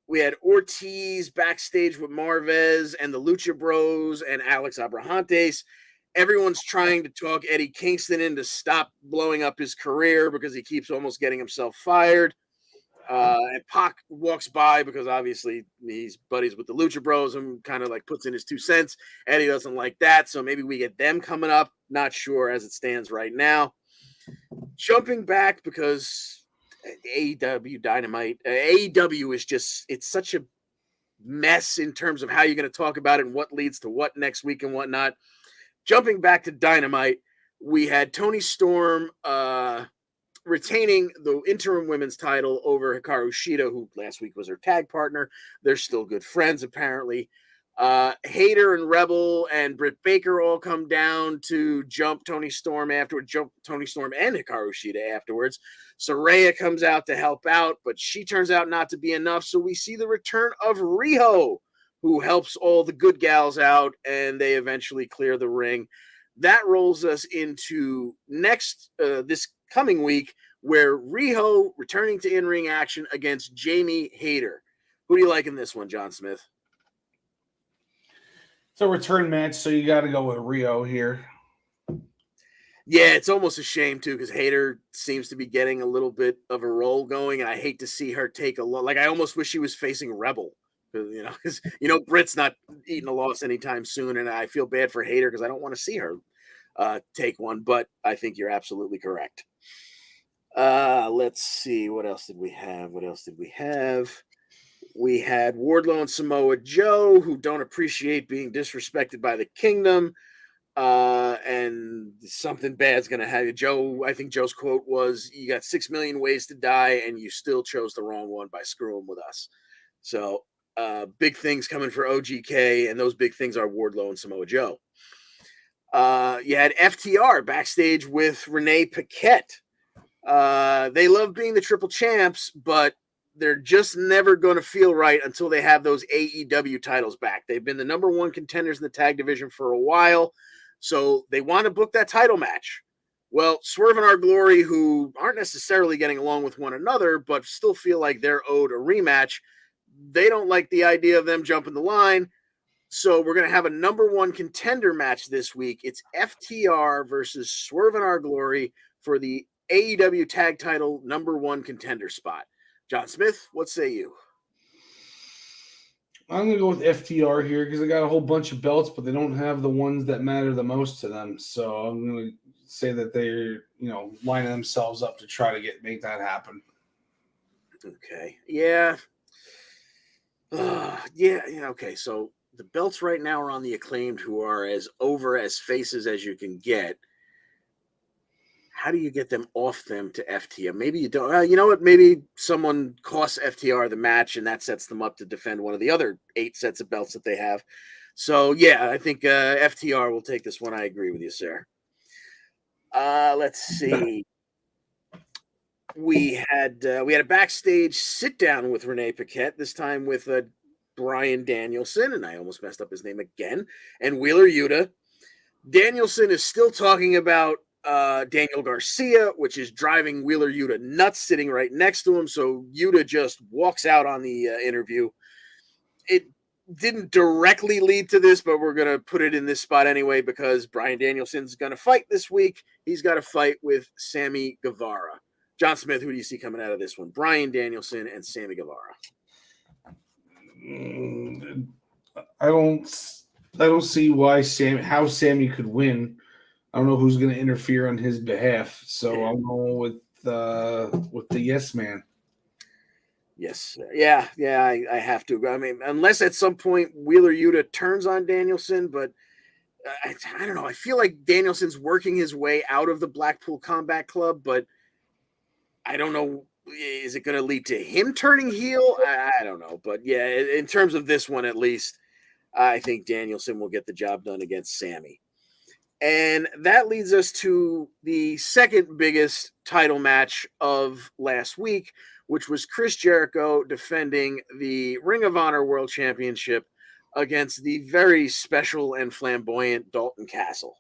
We had Ortiz backstage with Marvez and the Lucha Bros and Alex Abrahantes. Everyone's trying to talk Eddie Kingston in to stop blowing up his career because he keeps almost getting himself fired. And Pac walks by because obviously he's buddies with the Lucha Bros and kind of like puts in his 2 cents. Eddie doesn't like that, so maybe we get them coming up. Not sure as it stands right now. Jumping back because AEW Dynamite, AEW is just, it's such a mess in terms of how you're going to talk about it and what leads to what next week and whatnot. Jumping back to Dynamite, we had Toni Storm retaining the interim women's title over Hikaru Shida, who last week was her tag partner. They're still good friends, apparently. Hayter and Rebel and Britt Baker all come down to jump Toni Storm afterwards, jump Toni Storm and Hikaru Shida afterwards. Saraya comes out to help out, but she turns out not to be enough. So we see the return of Riho, who helps all the good gals out, and they eventually clear the ring. That rolls us into this coming week, where Riho returning to in-ring action against Jamie Hayter. Who do you like in this one, John Smith? It's a return match, so you got to go with Riho here. Yeah, it's almost a shame, too, because Hayter seems to be getting a little bit of a roll going, and I hate to see her take a loss. Like, I almost wish she was facing Rebel, because Britt's not eating a loss anytime soon, and I feel bad for Hayter because I don't want to see her take one, but I think you're absolutely correct. Let's see. What else did we have? We had Wardlow and Samoa Joe, who don't appreciate being disrespected by the Kingdom. And something bad's going to happen. I think Joe's quote was, you got 6 million ways to die, and you still chose the wrong one by screwing with us. So big things coming for OGK, and those big things are Wardlow and Samoa Joe. You had FTR backstage with Renee Paquette. They love being the triple champs, but they're just never going to feel right until they have those AEW titles back. They've been the number one contenders in the tag division for a while, so they want to book that title match. Well, Swerve and Our Glory, who aren't necessarily getting along with one another, but still feel like they're owed a rematch, they don't like the idea of them jumping the line. So we're going to have a number one contender match this week. It's FTR versus Swerve and Our Glory for the AEW tag title number one contender spot. John Smith, what say you? I'm gonna go with FTR here because they got a whole bunch of belts, but they don't have the ones that matter the most to them. So I'm gonna say that they're lining themselves up to try to make that happen. Okay. Yeah. Yeah. Okay. So the belts right now are on the Acclaimed, who are as over as faces as you can get. How do you get them off them to FTR? Maybe you don't. You know what? Maybe someone costs FTR the match, and that sets them up to defend one of the other 8 sets of belts that they have. So yeah, I think FTR will take this one. I agree with you, sir. Let's see. We had a backstage sit down with Renee Paquette, this time with Bryan Danielson, and I almost messed up his name again, and Wheeler Yuta. Danielson is still talking about Daniel Garcia, which is driving Wheeler Yuta nuts, sitting right next to him. So Yuta just walks out on the interview. It didn't directly lead to this, but we're going to put it in this spot anyway because Bryan Danielson's going to fight this week. He's got to fight with Sammy Guevara. John Smith, who do you see coming out of this one? Bryan Danielson and Sammy Guevara. I don't see how Sammy could win. I don't know who's going to interfere on his behalf, so I'm going with the yes man. Yes, yeah, I have to. I mean, unless at some point Wheeler Yuta turns on Danielson, but I don't know. I feel like Danielson's working his way out of the Blackpool Combat Club, but I don't know. Is it going to lead to him turning heel? I don't know, but yeah, in terms of this one at least, I think Danielson will get the job done against Sammy. And that leads us to the second biggest title match of last week, which was Chris Jericho defending the Ring of Honor World Championship against the very special and flamboyant Dalton Castle.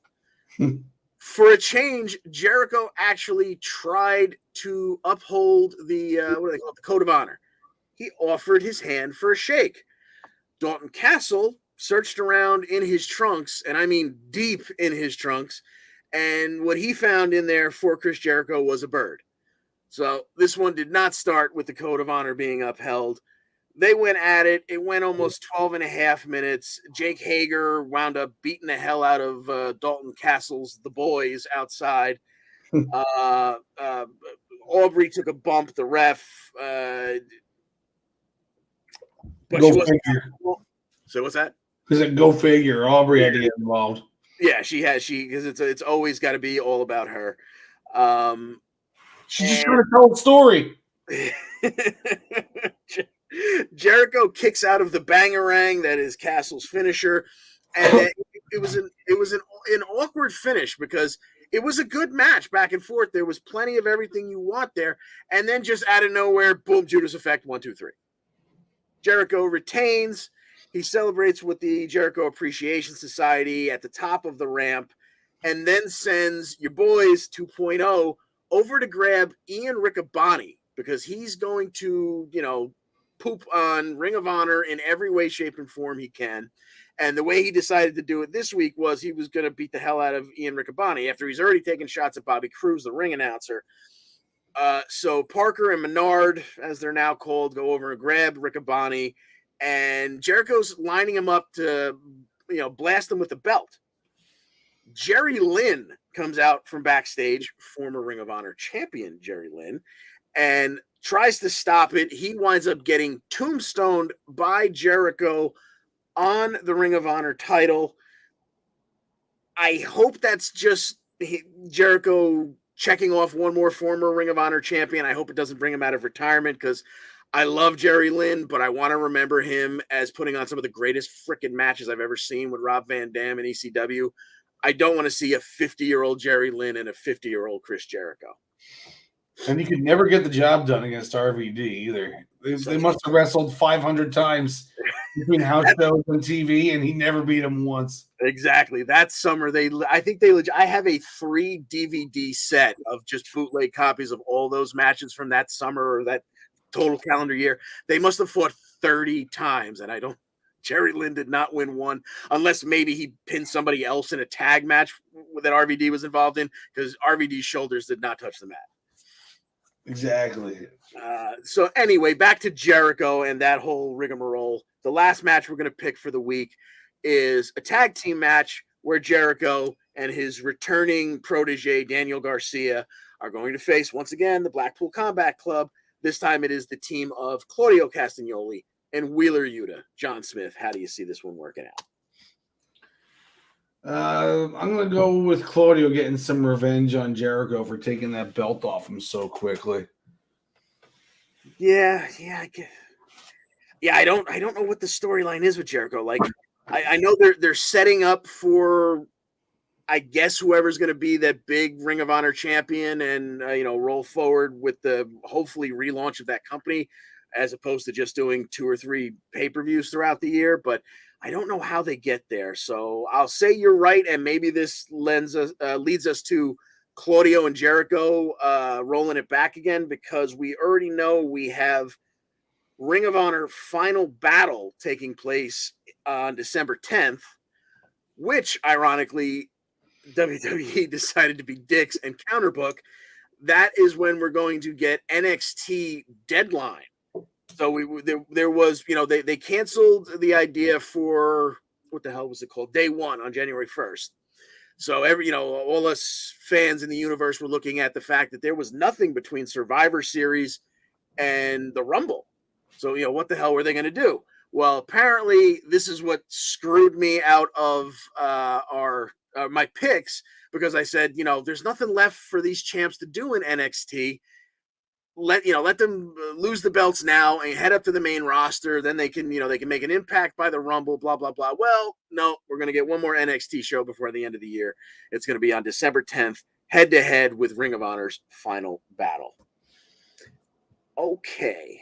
For a change, Jericho actually tried to uphold the the Code of Honor. He offered his hand for a shake. Dalton Castle searched around in his trunks, and I mean deep in his trunks, and what he found in there for Chris Jericho was a bird. So this one did not start with the Code of Honor being upheld. They went at it. It went almost 12 and a half minutes. Jake Hager wound up beating the hell out of Dalton Castle's The Boys outside. Aubrey took a bump. The ref. But go figure. So what's that? Because go figure. Aubrey had to get involved. Yeah, because it's always got to be all about her. She's just trying to tell a story. Jericho kicks out of the bangarang that is Castle's finisher, and it was an awkward finish because it was a good match back and forth. There was plenty of everything you want there, and then just out of nowhere, boom, Judas Effect 1, 2, 3. Jericho retains. He celebrates with the Jericho Appreciation Society at the top of the ramp, and then sends your boys 2.0 over to grab Ian Riccaboni because he's going to, poop on Ring of Honor in every way, shape, and form he can. And the way he decided to do it this week was he was going to beat the hell out of Ian Riccaboni after he's already taken shots at Bobby Cruz, the ring announcer. So Parker and Menard, as they're now called, go over and grab Riccaboni, and Jericho's lining him up to, blast him with the belt. Jerry Lynn comes out from backstage, former Ring of Honor champion Jerry Lynn, and tries to stop it. He winds up getting tombstoned by Jericho on the Ring of Honor title. I hope that's just Jericho checking off one more former Ring of Honor champion. I hope it doesn't bring him out of retirement because I love Jerry Lynn, but I want to remember him as putting on some of the greatest freaking matches I've ever seen with Rob Van Dam and ECW. I don't want to see a 50-year-old Jerry Lynn and a 50-year-old Chris Jericho. And he could never get the job done against RVD either. They must have wrestled 500 times between house shows and TV, and he never beat him once. Exactly. That summer, I have a 3 DVD set of just bootleg copies of all those matches from that summer or that total calendar year. They must have fought 30 times, and Jerry Lynn did not win one, unless maybe he pinned somebody else in a tag match that RVD was involved in, because RVD's shoulders did not touch the mat. Exactly. So anyway, back to Jericho and that whole rigmarole. The last match we're going to pick for the week is a tag team match where Jericho and his returning protege, Daniel Garcia, are going to face, once again, the Blackpool Combat Club. This time it is the team of Claudio Castagnoli and Wheeler Yuta. John Smith, how do you see this one working out? I'm going to go with Claudio getting some revenge on Jericho for taking that belt off him so quickly. Yeah, I don't know what the storyline is with Jericho. Like, I know they're setting up for, I guess, whoever's going to be that big Ring of Honor champion and roll forward with the hopefully relaunch of that company, as opposed to just doing 2 or 3 pay-per-views throughout the year. But I don't know how they get there. So I'll say you're right, and maybe this leads us to Claudio and Jericho rolling it back again, because we already know we have Ring of Honor Final Battle taking place on December 10th, which, ironically, WWE decided to be dicks and counterbook. That is when we're going to get NXT Deadline. So there was, they canceled the idea for, what the hell was it called? Day One on January 1st. So all us fans in the universe were looking at the fact that there was nothing between Survivor Series and the Rumble. So, what the hell were they going to do? Well, apparently this is what screwed me out of my picks, because I said, there's nothing left for these champs to do in NXT. Let them lose the belts now and head up to the main roster. Then they can make an impact by the Rumble, blah, blah, blah. Well, no, we're going to get one more NXT show before the end of the year. It's going to be on December 10th, head to head with Ring of Honor's Final Battle. Okay.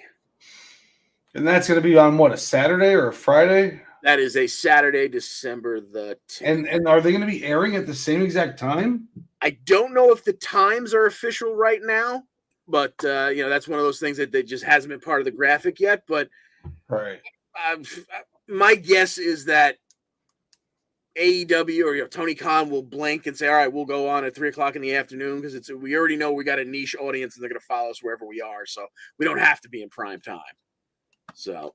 And that's going to be on what, a Saturday or a Friday? That is a Saturday, December the 10th. And are they going to be airing at the same exact time? I don't know if the times are official right now. But, that's one of those things that just hasn't been part of the graphic yet. But right, my guess is that AEW or Tony Khan will blink and say, all right, we'll go on at 3:00 in the afternoon, because we already know we got a niche audience and they're going to follow us wherever we are. So we don't have to be in prime time. So,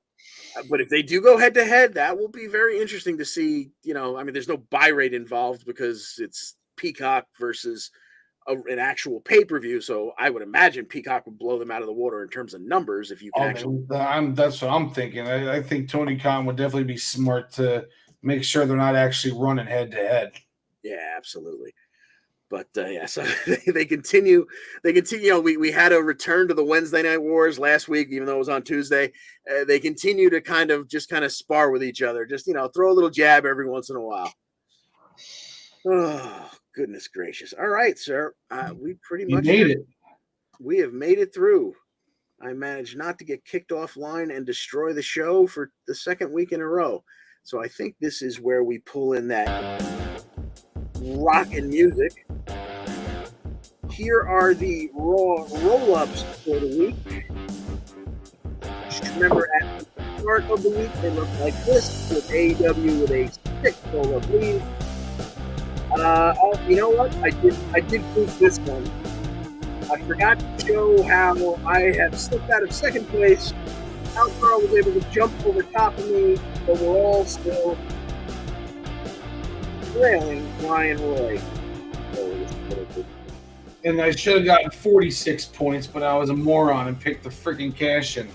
but if they do go head to head, that will be very interesting to see. There's no buy rate involved because it's Peacock versus an actual pay-per-view, so I would imagine Peacock would blow them out of the water in terms of numbers. If you can that's what I'm thinking. I think Tony Khan would definitely be smart to make sure they're not actually running head to head. Yeah, absolutely. But so they continue. We had a return to the Wednesday Night Wars last week, even though it was on Tuesday. They continue to kind of spar with each other. Just throw a little jab every once in a while. Oh, goodness gracious. All right, sir. We pretty much made it. We have made it through. I managed not to get kicked offline and destroy the show for the second week in a row. So I think this is where we pull in that rockin' music. Here are the Raw roll-ups for the week. Just remember, at the start of the week, they look like this, with AEW with a 6 roll-up lead. You know what? I did lose this one. I forgot to show how I have slipped out of second place. How Karl was able to jump over top of me, but we're all still trailing Ryan Roy. And I should have gotten 46 points, but I was a moron and picked the freaking cash in.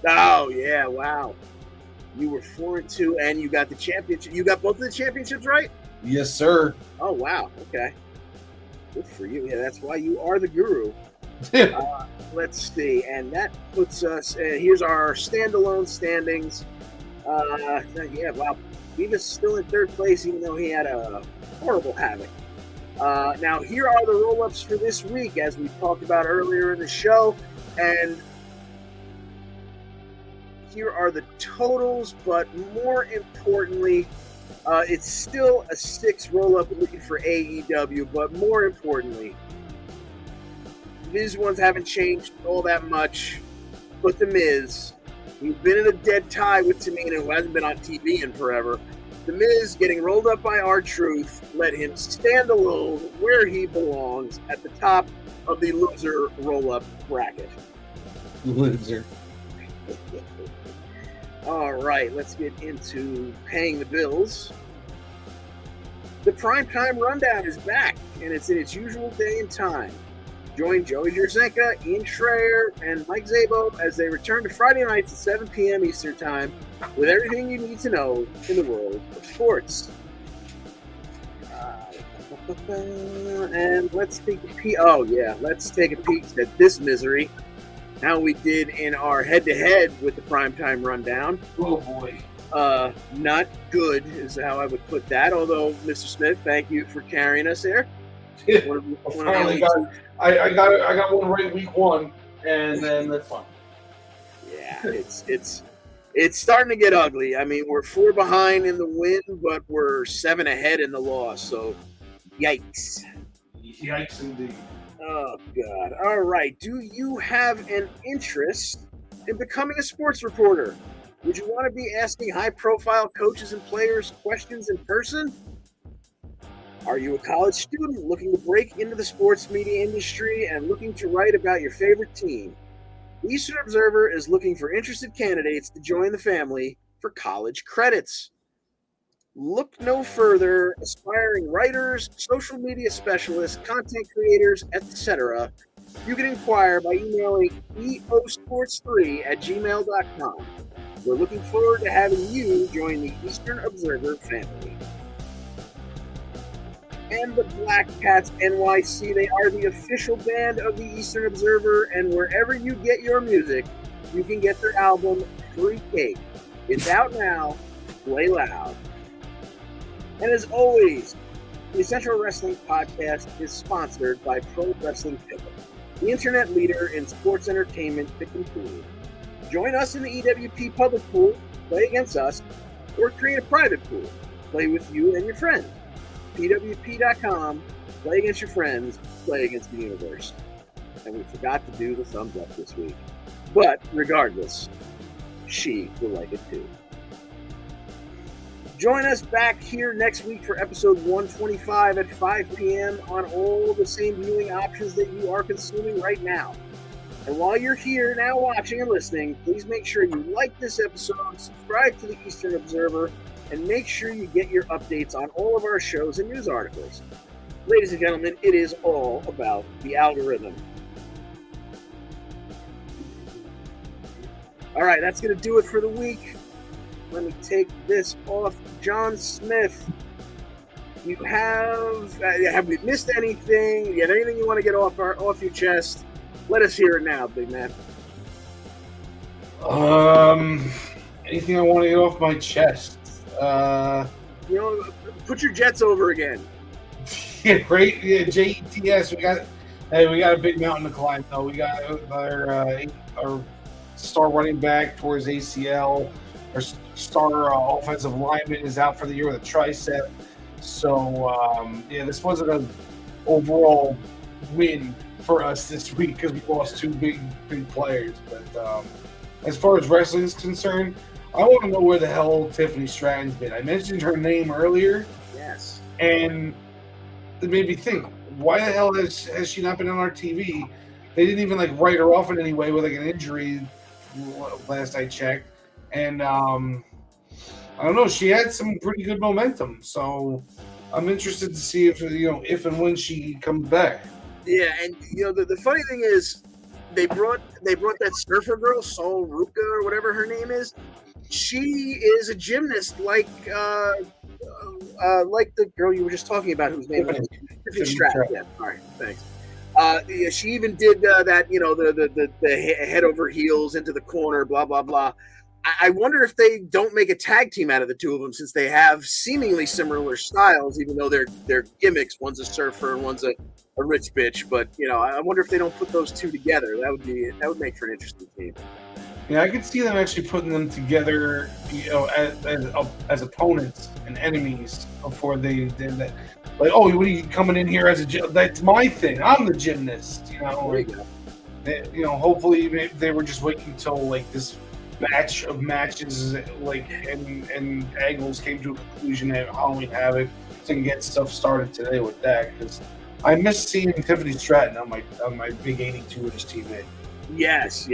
Oh, yeah, wow. You were 4-2, and you got the championship. You got both of the championships right? Yes, sir. Oh, wow. Okay. Good for you. Yeah, that's why you are the guru. Let's see. And that puts us, here's our standalone standings. Yeah, wow. Beavis still in third place, even though he had a horrible Havoc. Now, here are the roll-ups for this week, as we talked about earlier in the show. And here are the totals, but more importantly, it's still a 6 roll-up lead for AEW, but more importantly, these ones haven't changed all that much. But The Miz, who's been in a dead tie with Tamina, who hasn't been on TV in forever, The Miz getting rolled up by R-Truth, let him stand alone where he belongs at the top of the loser roll-up bracket. Loser. All right, let's get into paying the bills. The Primetime Rundown is back, and it's in its usual day and time. Join Joey Jerzenka, Ian Schreier, and Mike Szabo as they return to Friday nights at 7 p.m. Eastern Time with everything you need to know in the world of sports. And let's take a peek. Oh, yeah, let's take a peek at this misery. How we did in our head-to-head with the Primetime Rundown. Oh, boy. Not good is how I would put that. Although, Mr. Smith, thank you for carrying us there. I got one right week one, and then that's fine. Yeah, it's starting to get ugly. I mean, we're 4 behind in the win, but we're 7 ahead in the loss. So, yikes! Yikes, indeed. Oh God! All right. Do you have an interest in becoming a sports reporter? Would you want to be asking high-profile coaches and players questions in person? Are you a college student looking to break into the sports media industry and looking to write about your favorite team? The Eastern Observer is looking for interested candidates to join the family for college credits. Look no further. Aspiring writers, social media specialists, content creators, etc. You can inquire by emailing eosports3@gmail.com. We're looking forward to having you join the Eastern Observer family. And the Black Cats NYC, they are the official band of the Eastern Observer, and wherever you get your music, you can get their album, Free Cake. It's out now. Play loud. And as always, the Essential Wrestling Podcast is sponsored by Pro Wrestling Pickup, the internet leader in sports entertainment pick and pool. Join us in the EWP public pool, play against us, or create a private pool. Play with you and your friends. PWP.com, play against your friends, play against the universe. And we forgot to do the thumbs up this week. But regardless, she will like it too. Join us back here next week for episode 125 at 5 p.m. on all the same viewing options that you are consuming right now. And while you're here now watching and listening, please make sure you like this episode, subscribe to the Eastern Observer, and make sure you get your updates on all of our shows and news articles. Ladies and gentlemen, it is all about the algorithm. All right, that's going to do it for the week. Let me take this off. John Smith, you have we missed anything? You have anything you want to get off your chest? Let us hear it now, big man. Anything I want to get off my chest? Put your Jets over again. Yeah, great. Yeah, JETS. We got a big mountain to climb, though. We got our star running back towards ACL. Our star offensive lineman is out for the year with a tricep. So, this wasn't an overall win for us this week because we lost 2 big players. But as far as wrestling is concerned, I want to know where the hell Tiffany Stratton's been. I mentioned her name earlier. Yes. And it made me think, why the hell has she not been on our TV? They didn't even write her off in any way with an injury last I checked. And I don't know, she had some pretty good momentum. So I'm interested to see if and when she comes back. Yeah, and the funny thing is they brought that surfer girl, Sol Ruka or whatever her name is. She is a gymnast like the girl you were just talking about, whose name is Tiffany Stratton. Yeah, all right, thanks. She even did that, the head over heels into the corner, blah blah blah. I wonder if they don't make a tag team out of the two of them, since they have seemingly similar styles, even though they're gimmicks. One's a surfer and one's a rich bitch. But I wonder if they don't put those two together. That would make for an interesting team. Yeah, I could see them actually putting them together, as opponents and enemies before they did that. Like, oh, what are you coming in here as a? That's my thing. I'm the gymnast. Hopefully they were just waiting until this batch of matches and angles came to a conclusion at Halloween Havoc to get stuff started today with that, because I miss seeing Tiffany Stratton on my big 82 inch TV. Yes.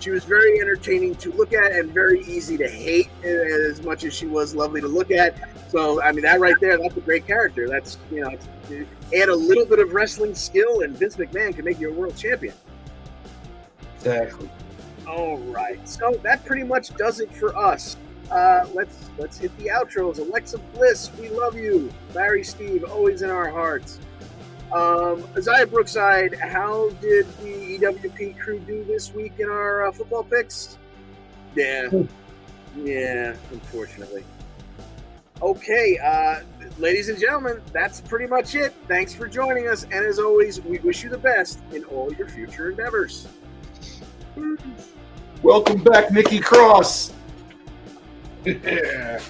She was very entertaining to look at and very easy to hate, as much as she was lovely to look at. So, I mean, that right there, that's a great character. That's, add a little bit of wrestling skill, and Vince McMahon can make you a world champion. Exactly. All right. So that pretty much does it for us. Let's hit the outros. Alexa Bliss, we love you. Larry Steve, always in our hearts. Isaiah Brookside, how did the EWP crew do this week in our football picks? Yeah, unfortunately. Okay, ladies and gentlemen, that's pretty much it. Thanks for joining us, and as always, we wish you the best in all your future endeavors. Welcome back, Nikki Cross. Yeah.